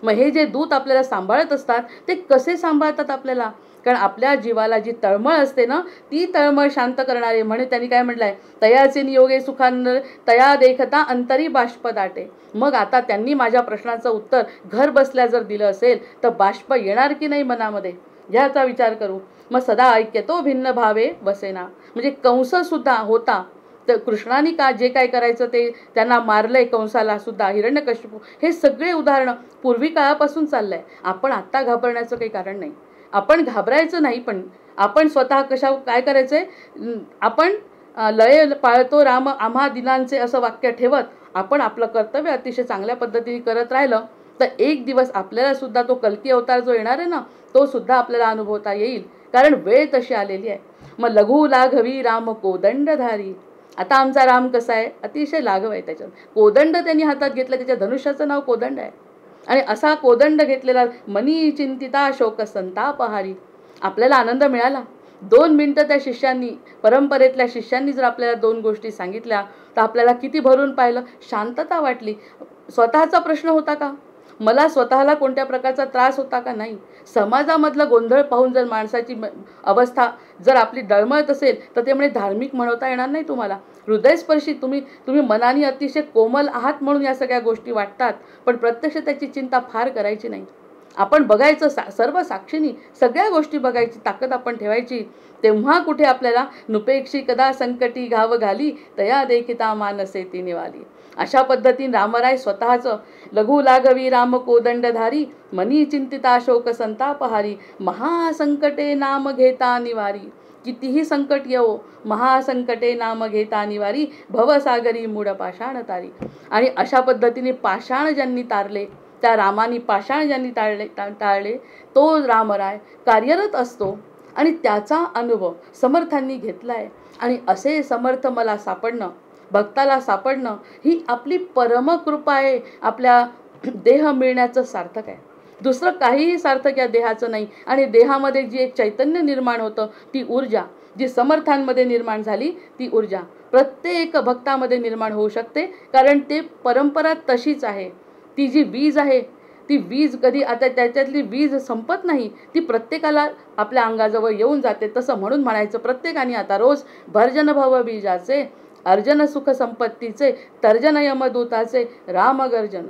मग हे जे दूत आपल्याला सांभाळत असतात ते कसे सांभाळतात आपल्याला, कारण आपल्या जीवाला जी तळमळ असते ना, ती तळमळ शांत करणारे. म्हणे त्यांनी काय म्हटलंय, तयाचे नियोगे सुखान तया देखता अंतरी बाष्प दाटे. मग आता त्यांनी माझ्या प्रश्नाचं उत्तर घर बसल्या जर दिलं असेल तर बाष्प येणार की नाही मनामध्ये, ह्याचा विचार करू. मग सदा ऐक्य तो भिन्न भावे वसेना. म्हणजे कंस सुद्धा होता तर कृष्णाने का जे काय करायचं ते त्यांना मारलंय, कंसाला सुद्धा, हिरण्यकशिपू, हे सगळे उदाहरणं पूर्वी काळापासून चाललंय. आपण आत्ता घाबरण्याचं काही कारण नाही. आपण घाबरायचं नाही, पण आपण स्वतः काय करायचंय, आपण लय पाळतो राम आम्हा दिनांचे असं वाक्य ठेवत आपण आपलं कर्तव्य अतिशय चांगल्या पद्धतीने करत राहिलं तर एक दिवस आपल्याला सुद्धा तो कल्की अवतार जो येणार आहे ना, तो सुद्धा आपल्याला अनुभवता येईल. कारण वेळ तशी आलेली आहे. मग लघु लाघवी राम कोदंडधारी. आता आमचा राम कसा आहे, अतिशय लाघव आहे. त्याच्यात कोदंड त्यांनी हातात घेतलं, त्याच्या धनुष्याचं नाव कोदंड आहे. आणि असा कोदंड घेतलेला मनी चिंतिता शोक संतापहारी. आपल्याला आनंद मिळाला. 2 मिनिटं त्या शिष्यांनी, परंपरेतल्या शिष्यांनी जर आपल्याला 2 गोष्टी सांगितल्या तर आपल्याला किती भरून पाहिलं, शांतता वाटली. स्वतःचा प्रश्न होता का, मला स्वतःला कोणत्या प्रकारचा त्रास होता का, नाही. समाजामधलं गोंधळ पाहून जर माणसाची अवस्था जर आपली डळमळत असेल तर ते म्हणजे धार्मिक म्हणवता येणार नाही तुम्हाला. हृदयस्पर्शी तुम्ही मनाने अतिशय कोमल आहात म्हणून या सगळ्या गोष्टी वाटतात, पण प्रत्यक्ष त्याची चिंता फार करायची नाही. आपण बघायचं, सर्व साक्षीनी सगळ्या गोष्टी बघायची ताकद आपण ठेवायची. तेव्हा कुठे आपल्याला नुपेक्षी कदा संकटी घाव घाली तया देखिता मानसे ती निवाली. अशा पद्धतीने रामराय स्वतःचं लघु लाघवी राम कोदंडधारी मनी चिंतिता शोक संतापहारी महासंकटे नाम घेता निवारी. कितीही संकट येवो महासंकटे नाम घेता निवारी भवसागरी मूढ पाषाण तारी. आणि अशा पद्धतीने पाषाण ज्यांनी तारले, त्या रामानी पाषाण ज्यांनी टाळले तो रामराय कार्यरत असतो आणि त्याचा अनुभव समर्थांनी घेतलाय. आणि असे समर्थ मला सापडणं, भक्ताला सापडणं ही आपली परमकृपा आहे. आपल्या देह मिळण्याचं सार्थक आहे. दुसरं काहीही सार्थक या देहाचं नाही. आणि देहामध्ये जी एक चैतन्य निर्माण होतं, ती ऊर्जा जी समर्थांमध्ये निर्माण झाली, ती ऊर्जा प्रत्येक भक्तामध्ये निर्माण होऊ शकते. कारण ते परंपरा तशीच आहे. ती जी वीज आहे, ती वीज कधी आता त्याच्यातली वीज संपत नाही, ती प्रत्येकाला आपल्या अंगाजवळ येऊन जाते. तसं म्हणून म्हणायचं प्रत्येकाने आता रोज भर्जन भव बीजाचे, अर्जन सुख संपत्तीचे, तर्जन यमदूताचे, रामगर्जन.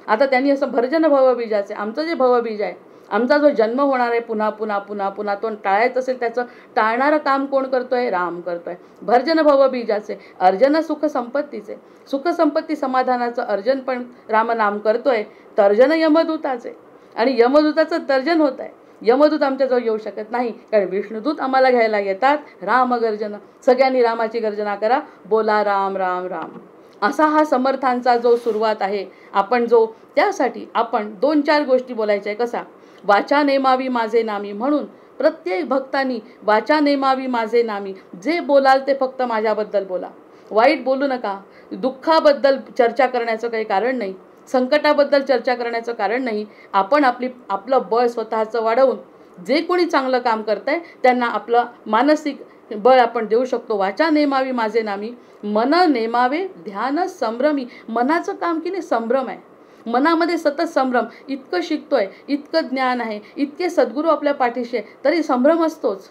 आता त्यांनी असं भर्जन भवबीजाचे, आमचं जे भवबीज आहे, आमचा जो जन्म होणार आहे पुन्हा पुन्हा पुन्हा पुन्हा, तो टाळायचं असेल त्याचं टाळणारं काम कोण करतोय, राम करतोय. भर्जन भवबीजाचे, अर्जन सुख संपत्तीचे, सुख संपत्ती समाधानाचं अर्जन पण रामनाम करतोय. तर्जन यमदूताचे, आणि यमदूताचं तर्जन होत आहे. यमदूत आमच्याजवळ येऊ शकत नाही, कारण विष्णुदूत आम्हाला घ्यायला येतात. रामगर्जन, सगळ्यांनी रामाची गर्जना करा, बोला राम राम राम. असा हा समर्थांचा जो सुरुवात आहे. आपण जो त्यासाठी आपण 2-4 गोष्टी बोलायच्या आहे. कसा? वाचा नेमावी माझे नामी, म्हणून प्रत्येक भक्तांनी वाचा नेमावी माझे नामी, जे बोलाल ते फक्त माझ्याबद्दल बोला. वाईट बोलू नका. दुःखाबद्दल चर्चा करण्याचं काही कारण नाही, संकटाबद्दल चर्चा करण्याचं कारण नाही. आपण आपलं बळ स्वतःचं वाढवून जे कोणी चांगलं काम करतंय त्यांना आपलं मानसिक बळ आपण देऊ शकतो. वाचा नेमावी माझे नामी, मन नेमावे ध्यान संभ्रमी. मनाचं काम की नाही संभ्रम आहे. मनामध्ये सतत संभ्रम. इतकं शिकतोय, इतकं ज्ञान आहे, इतके सद्गुरू आपल्या पाठीशी आहे, तरी संभ्रम असतोच.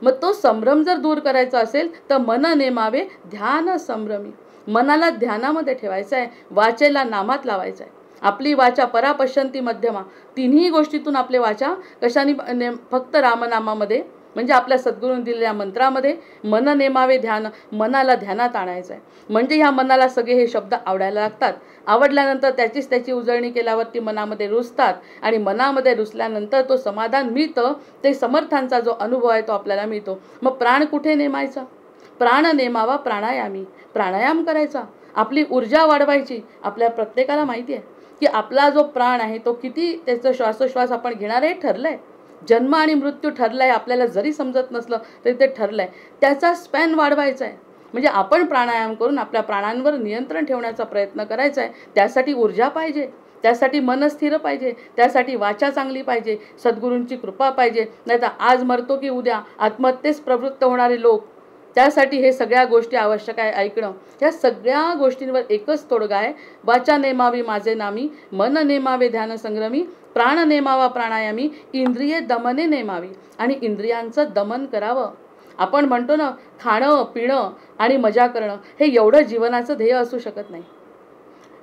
मग तो संभ्रम जर दूर करायचा असेल तर मन नेमावे ध्यान संभ्रमी. मनाला ध्यानामध्ये ठेवायचं आहे, वाचेला नामात लावायचं आहे. आपली वाचा परापश्यंती मध्यमा, तिन्ही गोष्टीतून आपले वाचा कशाने फक्त रामनामामध्ये, म्हणजे आपल्या सद्गुरूंनी दिलेल्या मंत्रामध्ये मन नेमावे ध्यान, मनाला ध्यानात आणायचं आहे. म्हणजे ह्या मनाला सगळे हे शब्द आवडायला लागतात. आवडल्यानंतर त्याची उजळणी केल्यावरती मनामध्ये रुजतात, आणि मनामध्ये रुजल्यानंतर तो समाधान मिळतं. ते समर्थांचा जो अनुभव आहे तो आपल्याला मिळतो. मग प्राण कुठे नेमायचा? प्राण नेमावा प्राणायामी. प्राणायाम करायचा, आपली ऊर्जा वाढवायची. आपल्या प्रत्येकाला माहिती आहे की आपला जो प्राण आहे तो किती, त्याचं श्वासोश्वास आपण घेणार आहे ठरलं आहे. जन्म आणि मृत्यू ठरलं आहे, आपल्याला जरी समजत नसलं तरी ते ठरलं आहे. त्याचा स्पॅन वाढवायचा आहे. म्हणजे आपण प्राणायाम करून आपल्या प्राणांवर नियंत्रण ठेवण्याचा प्रयत्न करायचा आहे. त्यासाठी ऊर्जा पाहिजे, त्यासाठी मन स्थिर पाहिजे, त्यासाठी वाचा चांगली पाहिजे, सद्गुरूंची कृपा पाहिजे. नाही तर आज मरतो की उद्या आत्महत्येस प्रवृत्त होणारे लोक, त्यासाठी हे सगळ्या गोष्टी आवश्यक आहे ऐकणं. या सगळ्या गोष्टींवर एकच तोडगा आहे. वाचा नेमावी माझे नामी, मन नेमावे ध्यान संग्रमी, प्राण नेमावा प्राणायामी, इंद्रिये दमने नेमावी. आणि इंद्रियांचं दमन करावं. आपण म्हणतो ना, खाणं पिणं आणि मजा करणं हे एवढं जीवनाचं ध्येय असू शकत नाही.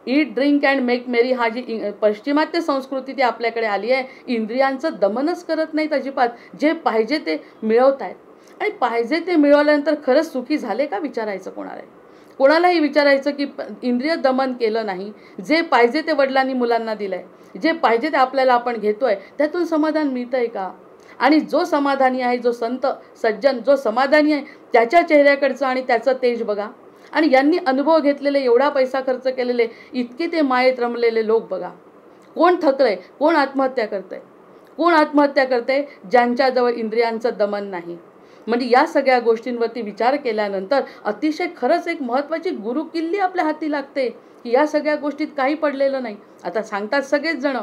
ईट ड्रिंक अँड मेक मेरी, हा जी पश्चिमात्य संस्कृती ती आपल्याकडे आली आहे. इंद्रियांचं दमनच करत नाहीत अजिबात. जे पाहिजे ते मिळवत आहेत, आणि पाहिजे ते मिळवल्यानंतर खरंच सुखी झाले का विचारायचं कोणाला आहे. कोणालाही विचारायचं की इंद्रिय दमन केलं नाही, जे पाहिजे ते वडिलांनी मुलांना दिलं आहे, जे पाहिजे ते आपल्याला आपण घेतोय, त्यातून समाधान मिळतं आहे का? आणि जो समाधानी आहे, जो संत सज्जन जो समाधानी आहे, त्याच्या चेहऱ्याकडचं आणि त्याचं तेज बघा. आणि यांनी अनुभव घेतलेले, एवढा पैसा खर्च केलेले, इतके ते मायेत रमलेले लोक बघा. कोण थकलंय, कोण आत्महत्या करतंय, कोण आत्महत्या करतंय? ज्यांच्याजवळ इंद्रियांचं दमन नाही. म्हणजे या सगळ्या गोष्टींवरती विचार केल्यानंतर अतिशय खरंच एक महत्त्वाची गुरुकिल्ली आपल्या हाती लागते की या सगळ्या गोष्टीत काही पडलेलं नाही. आता सांगतात सगळेच जण,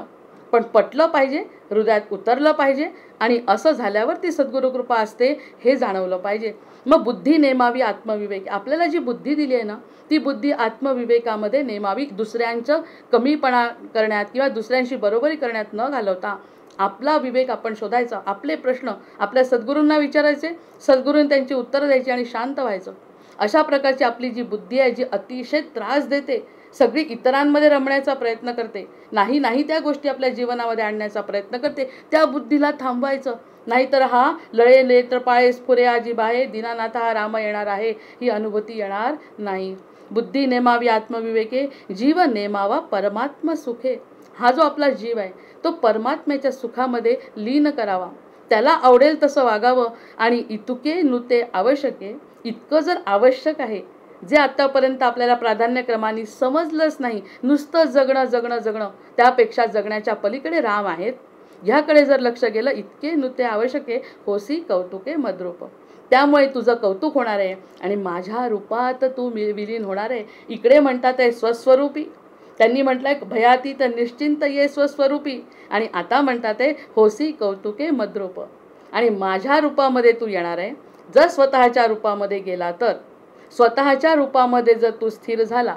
पण पटलं पाहिजे, हृदयात उतरलं पाहिजे, आणि असं झाल्यावर ती सद्गुरुकृपा असते हे जाणवलं पाहिजे. मग बुद्धी नेमावी आत्मविवेक. आपल्याला जी बुद्धी दिली आहे ना, ती बुद्धी आत्मविवेकामध्ये नेमावी. दुसऱ्यांचं कमीपणा करण्यात किंवा दुसऱ्यांशी बरोबरी करण्यात न घालवता आपला विवेक आपण शोधायचा. आपले प्रश्न आपल्या सद्गुरूंना विचारायचे, सद्गुरूंनी त्यांची उत्तरं द्यायची आणि शांत व्हायचं. अशा प्रकारची आपली जी बुद्धी आहे, जी अतिशय त्रास देते, सगळी इतरांमध्ये रमण्याचा प्रयत्न करते, नाही त्या गोष्टी आपल्या जीवनामध्ये आणण्याचा प्रयत्न करते, त्या बुद्धीला थांबवायचं. नाहीतर हा लळे नेत्रपाळे स्फुरे आजी बाहे, दीनानाथ हा राम येणार आहे, ही अनुभूती येणार नाही. बुद्धी नेमावी आत्मविवेके, जीव नेमावा परमात्म सुखे. हा जो आपला जीव आहे तो परमात्म्याच्या सुखामध्ये लीन करावा, त्याला आवडेल तसं वागावं. आणि इतुके नुते आवश्यके, इतकं जर आवश्यक आहे जे आत्तापर्यंत आपल्याला प्राधान्यक्रमाने समजलंच नाही, नुसतं जगणं, त्यापेक्षा जगण्याच्या पलीकडे राम आहेत, ह्याकडे जर लक्ष गेलं, इतके नुते आवश्यके होसी कौतुके मद्रूप. त्यामुळे तुझं कौतुक होणार आहे आणि माझ्या रूपात तू विलीन होणार आहे. इकडे म्हणतात आहे स्वस्वरूपी, त्यांनी म्हटलंय भयातीत निश्चिंत ये स्वस्वरूपी, आणि आता म्हणतात आहे होसी कौतुके मद्रूप. आणि माझ्या रूपामध्ये तू येणार आहे. जर स्वतःच्या रूपामध्ये गेला तर, स्वतःच्या रूपामध्ये जर तू स्थिर झाला,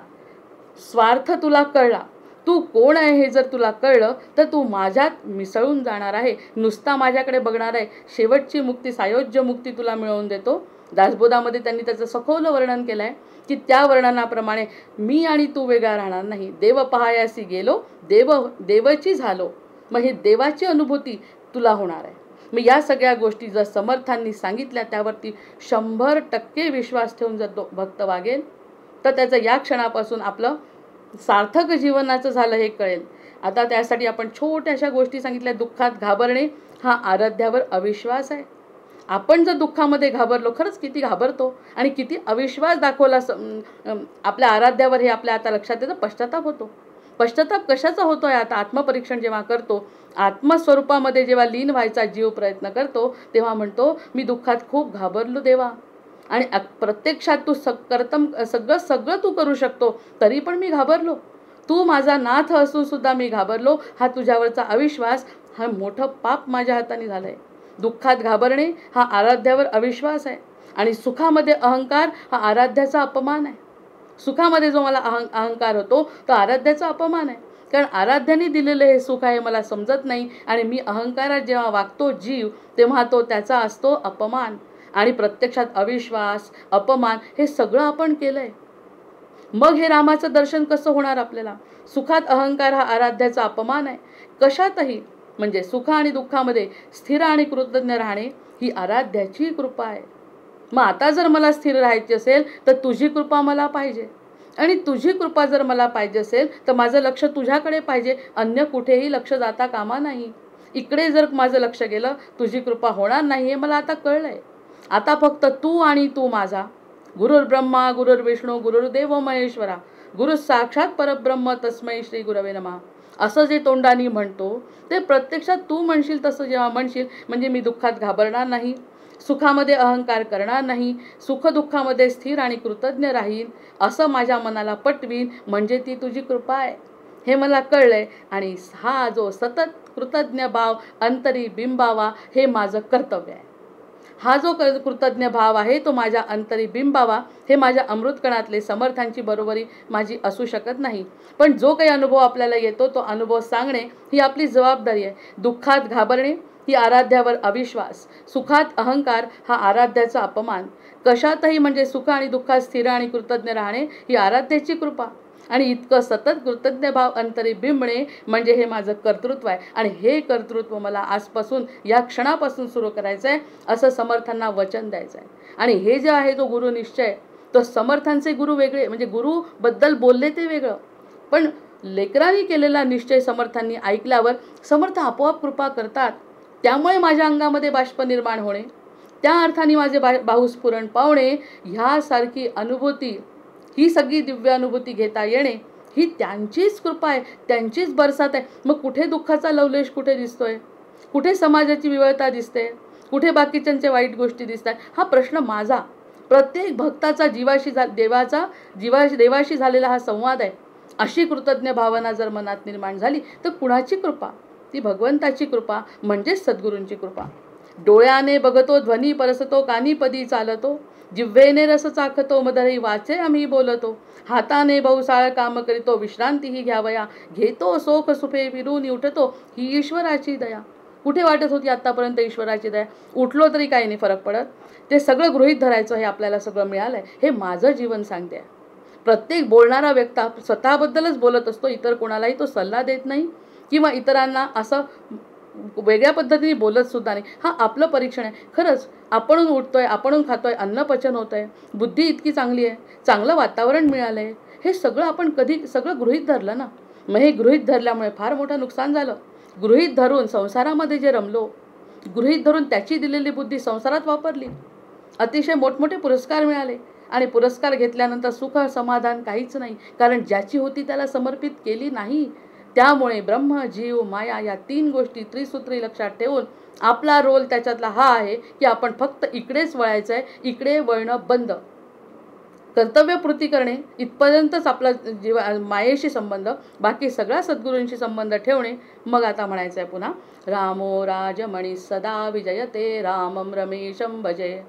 स्वार्थ तुला कळला, तू कोण आहे हे जर तुला कळलं, तर तू माझ्यात मिसळून जाणार आहे, नुसता माझ्याकडे बघणार आहे. शेवटची मुक्ती, सायोज्य मुक्ती तुला मिळवून देतो. दासबोधामध्ये त्यांनी त्याचं सखोल वर्णन केलं आहे की त्या वर्णनाप्रमाणे मी आणि तू वेगळा राहणार नाही. देव पहायासी गेलो, देवची झालो. मग हे देवाची अनुभूती तुला होणार आहे. मग या सगळ्या गोष्टी जर समर्थांनी सांगितल्या, त्यावरती 100% विश्वास ठेवून जर तो भक्त वागेल, तर त्याचं या क्षणापासून आपलं सार्थक जीवनाचं झालं हे कळेल. आता त्यासाठी आपण छोट्याशा गोष्टी सांगितल्या. दुःखात घाबरणे हा आराध्यावर अविश्वास आहे. आपण जर दुःखामध्ये घाबरलो, खरंच किती घाबरतो आणि किती अविश्वास दाखवला आपल्या आराध्यावर, हे आपल्या आता लक्षात येतं. पश्चाताप होतो. पश्चाताप कशाचा होतोय? आता आत्मपरीक्षण जेव्हा करतो, आत्मस्वरूपामध्ये जेव्हा लीन व्हायचा जीव प्रयत्न करतो, तेव्हा म्हणतो मी दुःखात खूप घाबरलो देवा, आणि प्रत्यक्षात तू सगळं तू करू शकतो, तरी पण मी घाबरलो. तू माझा नाथ असून सुद्धा मी घाबरलो. हा तुझ्यावरचा अविश्वास, हा मोठं पाप माझ्या हाताने झालंय. दुःखात घाबरणे हा आराध्यावर अविश्वास आहे. आणि सुखामध्ये अहंकार हा आराध्याचा अपमान आहे. सुखामध्ये जो मला अहंकार होतो तो आराध्याचा अपमान आहे. कारण आराध्याने दिलेलं हे सुख आहे मला समजत नाही, आणि मी अहंकारात जेव्हा वागतो जीव, तेव्हा तो त्याचा असतो अपमान. आणि प्रत्यक्षात अविश्वास, अपमान हे सगळं आपण केलंय. मग हे रामाचं दर्शन कसं होणार आपल्याला? सुखात अहंकार हा आराध्याचा अपमान आहे. कशातही म्हणजे सुख आणि दुःखामध्ये स्थिर आणि कृतज्ञ राहणे ही आराध्याची कृपा आहे. मग आता जर मला स्थिर राहायचे असेल तर तुझी कृपा मला पाहिजे, आणि तुझी कृपा जर मला पाहिजे असेल तर माझं लक्ष तुझ्याकडे पाहिजे, अन्य कुठेही लक्ष जाता कामा नाही. इकडे जर माझं लक्ष गेलं तुझी कृपा होणार नाही, हे मला आता कळलंय. आता फक्त तू आणि तू माझा. गुरुर्ब्रह्मा गुरुर्विष्णू गुरुर्देव महेश्वरा, गुरु साक्षात परब्रह्म तस्मै श्री गुरवे नमः, असं जे तोंडानी म्हणतो ते प्रत्यक्षात तू म्हणशील तसं जेव्हा म्हणशील, म्हणजे मी दुःखात घाबरणार नाही, सुखामध्ये अहंकार करणार नाही, सुखदुःखामध्ये स्थिर आणि कृतज्ञ राहीन, असं माझ्या मनाला पटवीन, म्हणजे ती तुझी कृपा आहे हे मला कळलंय. आणि हा जो सतत कृतज्ञ भाव अंतरी बिंबावा हे माझं कर्तव्य आहे. हा जो कृतज्ञ भाव आहे तो माझ्या अंतरी बिंबावा, हे माझ्या अमृतकणातले समर्थांची बरोबरी माझी असू शकत नाही. पण जो काही अनुभव आपल्याला येतो तो अनुभव सांगणे ही आपली जबाबदारी आहे. दुःखात घाबरणे ही आराध्यावर अविश्वास, सुखात अहंकार हा आराध्याचा अपमान. कशातही म्हणजे सुख आणि दुःखात स्थिर आणि कृतज्ञ राहणे ही आराध्याची कृपा. आणि इतकं सतत कृतज्ञ भाव अंतरी बिंबणे म्हणजे हे माझं कर्तृत्व आहे. आणि हे कर्तृत्व मला आजपासून या क्षणापासून सुरू करायचं आहे, असं समर्थांना वचन द्यायचं आहे. आणि हे जे आहे तो गुरु निश्चय, तो समर्थांचे गुरु वेगळे, म्हणजे गुरुबद्दल बोलले ते वेगळं, पण लेकरांनी केलेला निश्चय समर्थांनी ऐकल्यावर समर्थ आपोआप कृपा करतात. त्यामुळे माझ्या अंगामध्ये बाष्प निर्माण होणे, त्या अर्थाने माझे बाहुस्फुरण पावणे, ह्यासारखी अनुभूती, ही सगळी दिव्य अनुभूती घेता येणे ही त्यांचीच कृपा आहे, त्यांचीच बरसात आहे. मग कुठे दुःखाचा लवलेश कुठे दिसतोय? कुठे समाजाची विवळता दिसते? कुठे बाकीच्यांच्या वाईट गोष्टी दिसतात? हा प्रश्न माझा. प्रत्येक भक्ताचा देवाशी झालेला हा संवाद आहे. अशी कृतज्ञ भावना जर मनात निर्माण झाली तर कुणाची कृपा? ती भगवंताची कृपा, म्हणजेच सद्गुरूंची कृपा. डोळ्याने बघतो ध्वनी परसतो, कानी पदी चालतो, जिव्हेने रस चाखतो, मदरही वाचे आम्ही बोलतो, हाताने बहुसाळ काम करीतो, विश्रांतीही घ्यावया, घेतो सोख सुफे फिरून उठतो, ही ईश्वराची दया. कुठे वाटत होती आतापर्यंत ईश्वराची दया? उठलो तरी काही नाही फरक पडत, ते सगळं गृहीत धरायचं, हे आपल्याला सगळं मिळालंय. हे माझं जीवन सांगते. प्रत्येक बोलणारा व्यक्ती स्वतःबद्दलच बोलत असतो, इतर कोणालाही तो सल्ला देत नाही किंवा इतरांना असं वेगळ्या पद्धतीने बोलत सुद्धा नाही. हा आपलं परीक्षण आहे. खरंच आपणून उठतोय, आपणून खातोय, अन्नपचन होतंय, बुद्धी इतकी चांगली आहे, चांगलं वातावरण मिळालंय, हे सगळं आपण कधी सगळं गृहीत धरलं ना. मग हे गृहीत धरल्यामुळे फार मोठं नुकसान झालं. गृहीत धरून संसारामध्ये जे रमलो, गृहीत धरून त्याची दिलेली बुद्धी संसारात वापरली, अतिशय मोठमोठे पुरस्कार मिळाले, आणि पुरस्कार घेतल्यानंतर सुख समाधान काहीच नाही, कारण ज्याची होती त्याला समर्पित केली नाही. त्यामुळे ब्रह्म जीव माया या तीन गोष्टी त्रिसूत्री लक्षात ठेवून आपला रोल त्याच्यातला हा आहे की आपण फक्त इकडेच वळायचं आहे, इकडे वळणं बंद. कर्तव्यपूर्ती करणे इथपर्यंतच आपला मायेशी संबंध, बाकी सगळा सद्गुरूंशी संबंध ठेवणे. मग आता म्हणायचं आहे पुन्हा, रामो राजमणी सदा विजयते, रामं रमेशं भजे,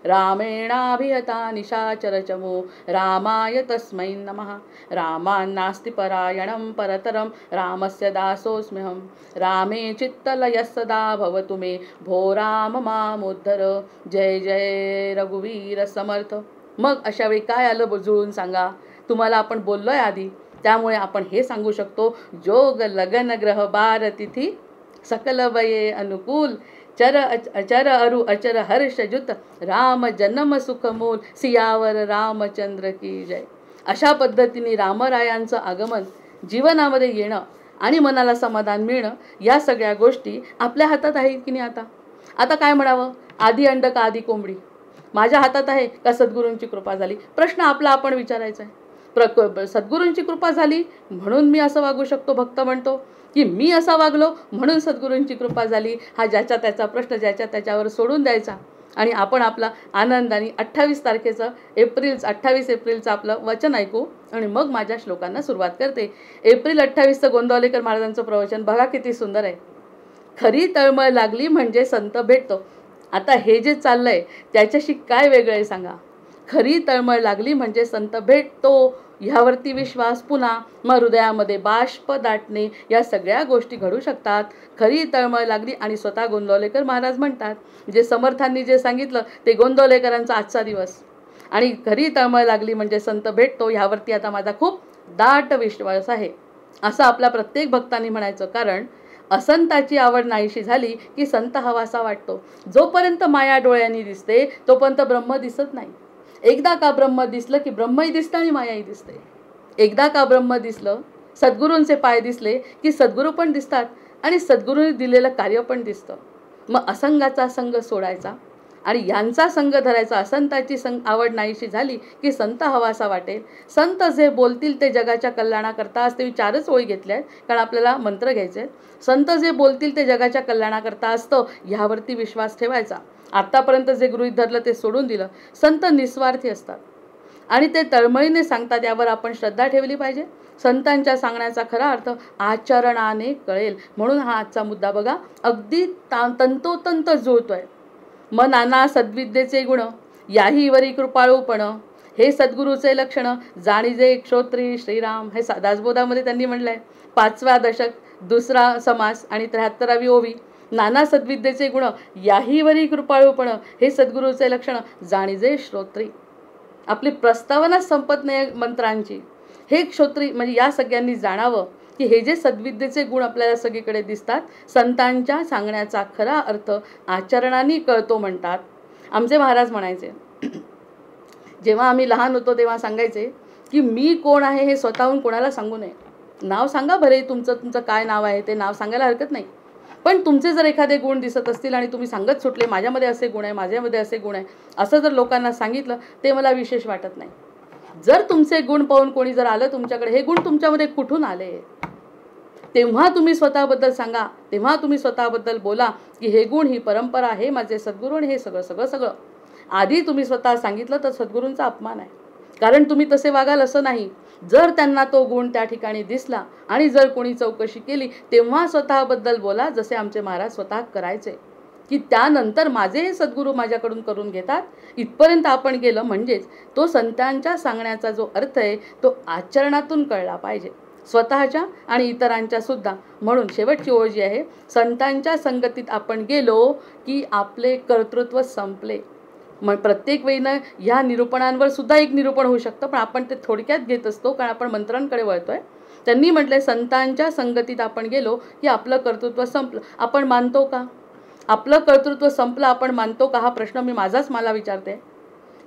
रामेणाभिहता निशाचरचमो, रामाय तस्मै नमः, रामान्नास्ति परायणं परतरं, रामस्य दासोऽस्म्यहं, रामे चित्तलयः सदा भवतु मे, भो राम मामुद्धर. जय जय रघुवीर समर्थ. मग अशा वेळी काय आलं जुळून सांगा. तुम्हाला आपण बोललोय आधी, त्यामुळे आपण हे सांगू शकतो, जोग लगन ग्रह बार तिथी, सकल वये अनुकूल, चर अचर अरु अचर हर्ष जुत, राम जन्म सुख मूल, सियावर रामचंद्र की जय. अशा पद्धतीने रामरायांचं आगमन जीवनामध्ये येणं आणि मनाला समाधान मिळणं, या सगळ्या गोष्टी आपल्या हातात आहेत की नाही. आता काय म्हणावं, आधी अंड का आधी कोंबडी, माझ्या हातात आहे का सद्गुरूंची कृपा झाली, प्रश्न आपला आपण विचारायचा आहे. सद्गुरूंची कृपा झाली म्हणून मी असं वागू शकतो, भक्त म्हणतो, की मी असा वागलो म्हणून सद्गुरूंची कृपा झाली, हा ज्याच्या त्याचा प्रश्न ज्याच्या त्याच्यावर सोडून द्यायचा. आणि आपण आपला आनंदाने 28 एप्रिलचं आपलं वचन ऐकू आणि मग माझ्या श्लोकांना सुरुवात करते. एप्रिल 28 गोंदवलेकर महाराजांचं प्रवचन बघा किती सुंदर आहे. खरी तळमळ लागली म्हणजे संत भेटतो. आता हे जे चाललंय त्याच्याशी काय वेगळं आहे सांगा. खरी तळमळ लागली म्हणजे संत भेटतो, ह्यावरती विश्वास, पुन्हा मग हृदयामध्ये बाष्प दाटणे, या सगळ्या गोष्टी घडू शकतात. खरी तळमळ लागली आणि स्वतः गोंदवलेकर महाराज म्हणतात, जे समर्थांनी जे सांगितलं ते गोंदवलेकरांचा आजचा दिवस. आणि खरी तळमळ लागली म्हणजे संत भेटतो, ह्यावरती आता माझा खूप दाट विश्वास आहे, असं आपल्या प्रत्येक भक्तांनी म्हणायचं. कारण असंताची आवड नाहीशी झाली की संत हवासा वाटतो. जोपर्यंत माया डोळ्यांनी दिसते तोपर्यंत ब्रह्म दिसत नाही. एकदा का ब्रह्म दिसलं की ब्रह्मही दिसतं आणि मायाही दिसते. एकदा का ब्रह्म दिसलं, सद्गुरूंचे पाय दिसले की सद्गुरू पण दिसतात आणि सद्गुरूंनी दिलेलं कार्य पण दिसतं. मग असंगाचा संग सोडायचा आणि यांचा संग धरायचा. असंताची आवड नाहीशी झाली की संत हवासा वाटेल. संत जे बोलतील ते जगाच्या कल्याणाकरता असते. मी 4च ओळी घेतल्या आहेत कारण आपल्याला मंत्र घ्यायचे आहेत. संत जे बोलतील ते जगाच्या कल्याणाकरता असतं, ह्यावरती विश्वास ठेवायचा. आत्तापर्यंत जे गृहीत धरलं ते सोडून दिलं. संत निस्वार्थी असतात आणि ते तळमळीने सांगतात, यावर आपण श्रद्धा ठेवली पाहिजे. संतांच्या सांगण्याचा खरा अर्थ आचरणाने कळेल. म्हणून हा आजचा मुद्दा बघा अगदी तंतोतंत जुळतोय. मन नाना सद्विद्येचे गुण, याही वरी कृपाळूपण, हे सद्गुरूचे लक्षण, जाणीजे क्षोत्री श्रीराम. हे दासबोधामध्ये त्यांनी म्हटलंय. 5व्या दशक, 2रा समास आणि 73वी ओवी. नाना सद्विद्येचे गुण, याही वरी कृपाळूपण, हे सद्गुरूचे लक्षण, जाणीजे श्रोत्री. आपली प्रस्तावना संपत नाही मंत्रांची. हे क्षोत्री म्हणजे या सगळ्यांनी जाणावं की हे जे सद्विद्येचे गुण आपल्याला सगळीकडे दिसतात, संतांच्या सांगण्याचा खरा अर्थ आचरणाने कळतो म्हणतात. आमचे महाराज म्हणायचे, जेव्हा आम्ही लहान होतो तेव्हा सांगायचे की मी कोण आहे हे स्वतःहून कोणाला सांगू नये. नाव सांगा भरे, तुमचं काय नाव आहे ते नाव सांगायला हरकत नाही, पण तुमचे जर एखादे गुण दिसत असतील आणि तुम्ही सांगत सुटले माझ्यामध्ये असे गुण आहे, माझ्यामध्ये असे गुण आहे, असं जर लोकांना सांगितलं ते मला विशेष वाटत नाही. जर तुमचे गुण पाहून कोणी जर आलं तुमच्याकडे, हे गुण तुमच्यामध्ये कुठून आले, तेव्हा तुम्ही स्वतःबद्दल सांगा, तेव्हा तुम्ही स्वतःबद्दल बोला की हे गुण, ही परंपरा, हे माझे सद्गुरू आणि हे सगळं. आधी तुम्ही स्वतः सांगितलं तर सद्गुरूंचा अपमान आहे. कारण तुम्ही तसे वागाल असं नाही. जर त्यांना तो गुण त्या ठिकाणी दिसला आणि जर कोणी चौकशी केली तेव्हा स्वतःबद्दल बोला, जसे आमचे महाराज स्वतः करायचे, की त्यानंतर माझे हे सद्गुरू माझ्याकडून करून घेतात. इथपर्यंत आपण गेलं म्हणजेच तो संतांच्या सांगण्याचा जो अर्थ आहे तो आचरणातून कळला पाहिजे, स्वतःच्या आणि इतरांच्या सुद्धा. म्हणून शेवटची ओळ जी आहे, संतांच्या संगतीत आपण गेलो की आपले कर्तृत्व संपले. मग प्रत्येक वेळीनं ह्या निरूपणांवर सुद्धा एक निरूपण होऊ शकतं, पण आपण ते थोडक्यात घेत असतो कारण आपण मंत्रांकडे वळतोय. त्यांनी म्हटलंय संतांच्या संगतीत आपण गेलो की आपलं कर्तृत्व संपलं. आपण मानतो का आपलं कर्तृत्व संपलं? आपण मानतो का? हा प्रश्न मी मला विचारते.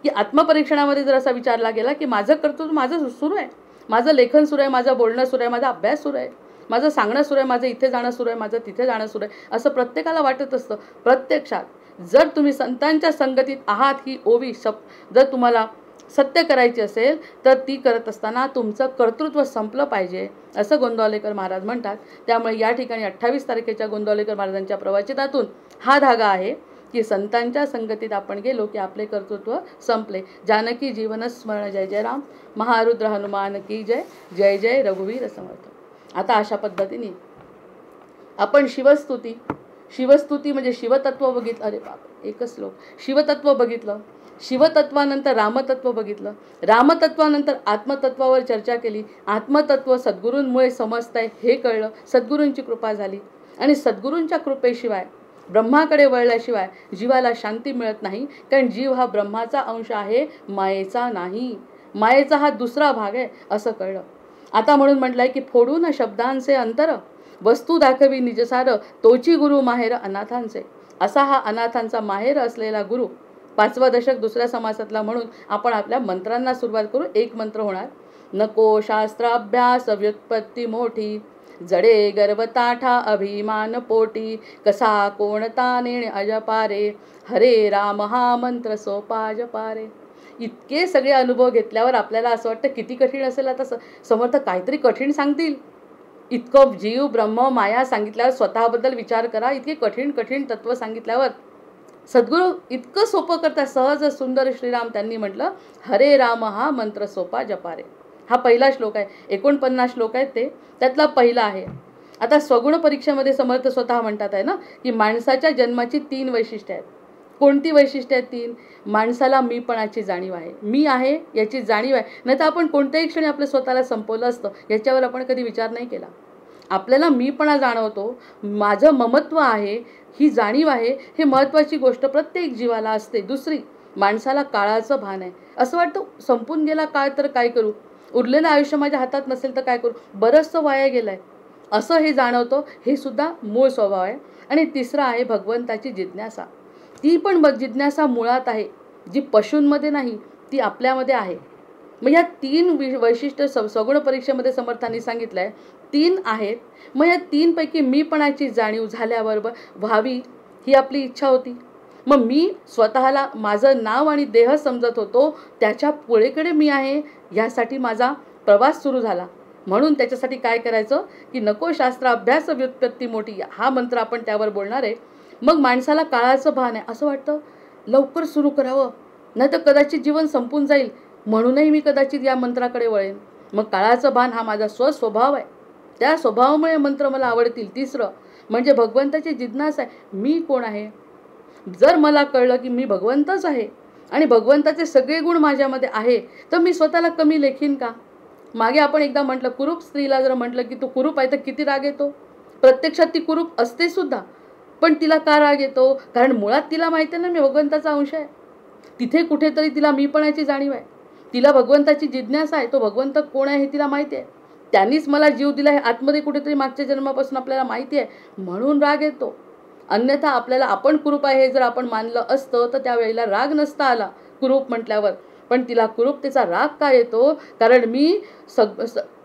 की आत्मपरीक्षणामध्ये जर असा विचारला गेला की माझं कर्तृत्व माझं सुरू आहे, माझं लेखन सुरू आहे, माझं बोलणं सुरू आहे, माझा अभ्यास सुरू आहे, माझं सांगणं सुरू आहे, माझं इथे जाणं सुरू आहे, माझं तिथे जाणं सुरू आहे, असं प्रत्येकाला वाटत असतं. प्रत्यक्षात जर तुम्ही संतांच्या संगतीत आहात ही ओवी जर तुम्हाला सत्य करायची असेल तर ती करत असताना तुमचं कर्तृत्व संपलं पाहिजे, असं गोंदवलेकर महाराज म्हणतात. त्यामुळे या ठिकाणी 28 तारखेच्या गोंदवलेकर महाराजांच्या प्रवचनातून हा धागा आहे की संतांच्या संगतीत आपण गेलो की आपले कर्तृत्व संपले. जानकी जीवन स्मरण, जय जय राम. महारुद्र हनुमान की जय. जय जय रघुवीर समर्थ. आता अशा पद्धतीने आपण शिवस्तुती म्हणजे शिवतत्व बघितलं. अरे बाप, एकच श्लोक. शिवतत्व बघितलं, शिवतत्वानंतर रामतत्व बघितलं, रामतत्वानंतर आत्मतत्वावर चर्चा केली. आत्मतत्व सद्गुरूंमुळे समजतंय हे कळलं, सद्गुरूंची कृपा झाली. आणि सद्गुरूंच्या कृपेशिवाय, ब्रह्माकडे वळल्याशिवाय जीवाला शांती मिळत नाही. कारण जीव हा ब्रह्माचा अंश आहे, मायेचा नाही. मायेचा हा दुसरा भाग आहे असं कळलं. आता म्हणून म्हटलंय की फोडून शब्दांचे अंतर, वस्तू दाखवी निजसार, तोची गुरु माहेर अनाथांचे. असा हा अनाथांचा माहेर असलेला गुरु 5वं दशक 2ऱ्या समासातला. म्हणून आपण आपल्या मंत्रांना सुरुवात करू. एक मंत्र होणार, नको शास्त्र अभ्यास व्युत्पत्ती मोठी, जडे गर्भ ताठा अभिमान पोटी, कसा कोणता नेण अजपारे, हरे राम हा मंत्र सोपा जपारे. इतके सगळे अनुभव घेतल्यावर आपल्याला असं वाटतं किती कठीण असेल. आता समर्थ काहीतरी कठीण सांगतील. इतकं जीव ब्रह्म माया सांगितल्यावर स्वतःबद्दल विचार करा. इतके कठीण कठीण तत्व सांगितल्यावर सद्गुरू इतकं सोपं करतात, सहज सुंदर. श्रीराम त्यांनी म्हटलं हरे राम हा मंत्र सोपा जपारे. हा पहिला श्लोक आहे. 49 श्लोक आहेत ते, त्यातला पहिला आहे. आता स्वगुण परीक्षेमध्ये समर्थ स्वतः म्हणतात आहे ना की माणसाच्या जन्माची 3 वैशिष्ट्ये आहेत. कोणती वैशिष्ट्ये आहेत 3? माणसाला मीपणाची जाणीव आहे, मी आहे याची जाणीव आहे. नाही तर आपण कोणत्याही क्षणी आपलं स्वतःला संपवलं असतं, याच्यावर आपण कधी विचार नाही केला. आपल्याला मीपणा जाणवतो, माझं ममत्व आहे, ही जाणीव आहे. हे महत्त्वाची गोष्ट प्रत्येक जीवाला असते. दुसरी, माणसाला काळाचं भान आहे. असं वाटतं संपून गेला काळ तर काय करू, उरलेलं आयुष्य माझ्या हातात नसेल तर काय करू, बरंचसं वाया गेलं आहे, असं हे जाणवतं. हे सुद्धा मूळ स्वभाव आहे. आणि तिसरा आहे भगवंताची जिज्ञासा. ती पण जिज्ञासा मुळात आहे, जी पशूंमध्ये नाही, ती आपल्यामध्ये आहे. मग या 3 वैशिष्ट्य सगुण परीक्षेमध्ये समर्थांनी सांगितलं आहे. 3 आहेत. मग या 3 पैकी मीपणाची जाणीव झाल्यावर व्हावी ही आपली इच्छा होती. मग मी स्वतःला माझं नाव आणि देह समजत होतो, त्याच्या पुढेकडे मी आहे यासाठी माझा प्रवास सुरू झाला. म्हणून त्याच्यासाठी काय करायचं की नको शास्त्र अभ्यास व्युत्पत्ती मोठी, हा मंत्र आपण त्यावर बोलणार आहे. मग माणसाला काळाचं भान आहे. असं वाटतं लवकर सुरू करावं, नाही तर कदाचित जीवन संपून जाईल, म्हणूनही मी कदाचित या मंत्राकडे वळेन. मग काळाचं भान हा माझा स्वस्वभाव आहे, त्या स्वभावामुळे मंत्र मला आवडतील. तिसरं म्हणजे भगवंताची जिज्ञासा आहे, मी कोण आहे. जर मला कळलं की मी भगवंतच आहे आणि भगवंताचे सगळे गुण माझ्यामध्ये आहे, तर मी स्वतःला कमी लेखीन का. मागे आपण एकदा म्हटलं, कुरूप स्त्रीला जर म्हटलं की तू कुरूप आहे तर किती राग येतो. प्रत्यक्षात ती कुरूप असते सुद्धा, पण तिला का राग येतो, कारण मुळात तिला माहिती आहे ना मी भगवंताचा अंश आहे. तिथे कुठेतरी तिला मीपणाची जाणीव आहे, तिला भगवंताची जिज्ञासा आहे. तो भगवंत कोण आहे हे तिला माहिती आहे, त्यांनीच मला जीव दिला हे आतमध्ये कुठेतरी मागच्या जन्मापासून आपल्याला माहिती आहे, म्हणून राग येतो. अन्यथा आपल्याला आपण कुरूप आहे हे जर आपण मानलं असतं तर त्यावेळेला राग नसता आला कुरूप म्हटल्यावर. पण तिला कुरूपतेचा राग का येतो, कारण मी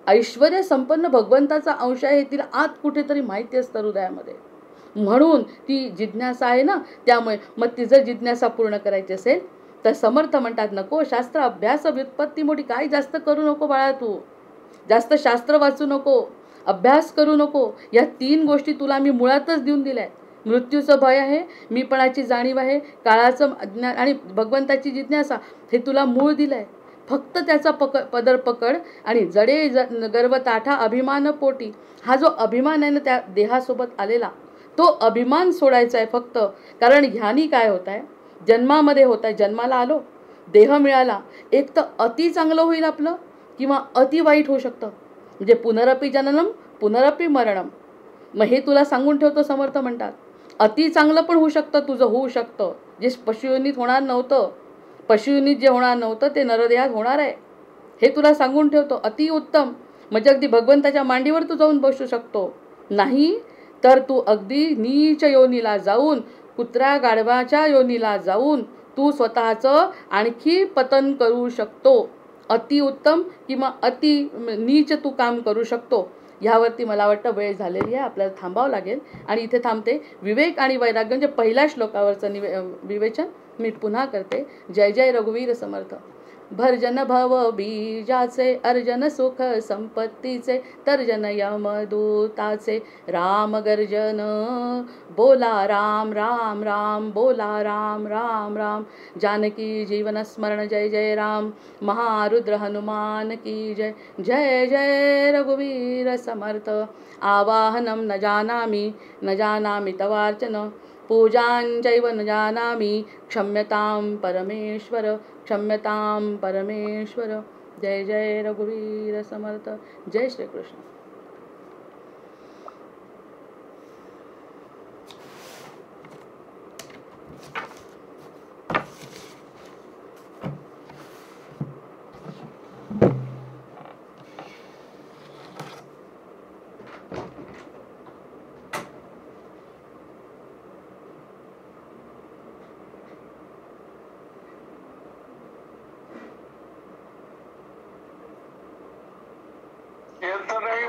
ऐश्वर्य संपन्न भगवंताचा अंश आहे हे तिला आत कुठेतरी माहिती असतं हृदयामध्ये. म्हणून ती जिज्ञासा आहे ना, त्यामुळे मग ती जर जिज्ञासा पूर्ण करायची असेल तर समर्थ म्हणतात नको शास्त्र अभ्यास व्युत्पत्ती मोठी. काय जास्त करू नको बाळा, तू जास्त शास्त्र वाचू नको, अभ्यास करू नको. या 3 गोष्टी तुला मी मुळातच देऊन दिल्या आहेत. मृत्यूचं भय आहे, मीपणाची जाणीव आहे, काळाचं ज्ञान आणि भगवंताची जिज्ञासा हे तुला मूळ दिलं आहे. फक्त त्याचा पदर पकड आणि जडे गर्भ ताठा अभिमान पोटी. हा जो अभिमान आहे ना त्या देहासोबत आलेला, तो अभिमान सोडायचा आहे फक्त. कारण ह्यानी काय होत आहे, जन्मामध्ये होत आहे, जन्माला आलो, देह मिळाला, एक तर अति चांगलं होईल आपलं किंवा अति वाईट होऊ शकतं. म्हणजे पुनरपी जननम पुनरपी मरणम. मग हे तुला सांगून ठेवतो समर्थ म्हणतात. अति चांगलं पण होऊ शकतं, तुझं होऊ शकतं, जे पशुयोनीत होणार नव्हतं. पशुयोनीत जे होणार नव्हतं ते नरदेहात होणार आहे, हे तुला सांगून ठेवतो. अति उत्तम म्हणजे अगदी भगवंताच्या मांडीवर तू जाऊन बसू शकतो. नाही तर तू अगदी नीच योनीला जाऊन, कुत्र्या गाढवाच्या योनीला जाऊन तू स्वतःचं आणखी पतन करू शकतो. अतिउत्तम किंवा अति नीच तू काम करू शकतो. ह्यावरती मला वाटतं वेळ झालेली आहे, आपल्याला थांबावं लागेल. आणि इथे थांबते. विवेक आणि वैराग्य म्हणजे पहिल्या श्लोकावरचं विवेचन मी पुन्हा करते. जय जय रघुवीर समर्थ. भर्जन भव बीजाचे, अर्जन सुख संपत्तीचे, तर्जन यमदूताचे, राम गर्जन बोला राम राम राम, बोला राम राम राम. जानकी जीवन स्मरण जय जय राम. महारुद्र हनुमान की जय. जय जय रघुवीर समर्थ. आवाहनम न जानामि तवार्चन, पूजांचैव न जानामि, क्षम्यतां परमेश्वर, क्षम्यतां परमेश्वर. जय जय रघुवीर समर्थ. जय श्री कृष्ण. येत नाही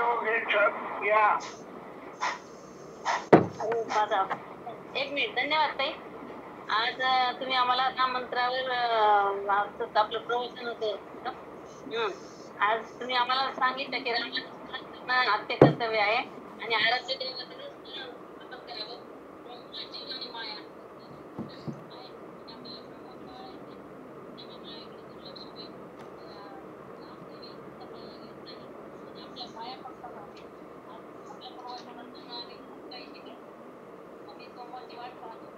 अरे माझा एक मिनिट. धन्यवाद ताई. आज तुम्ही आम्हाला नाममंत्रावर आपलं प्रवचन होतं. आज तुम्ही आम्हाला सांगितलं की रामाचं आद्य कर्तव्य आहे आणि आराध्य दैवताचं स्मरण आपण करावं. ब्रह्म, जीव आणि माया आहे आणि आपल्याला सर्व कळायचे. तेव्हा मायाकडे दुर्लक्ष होईल. रामदेवी आपल्याला येत नाही आणि आपल्या पाया पडतात. आज आपल्या प्रवासाबद्दल आम्ही खूप काही शिकलो. आम्ही सोमवारची वाट पाहतो.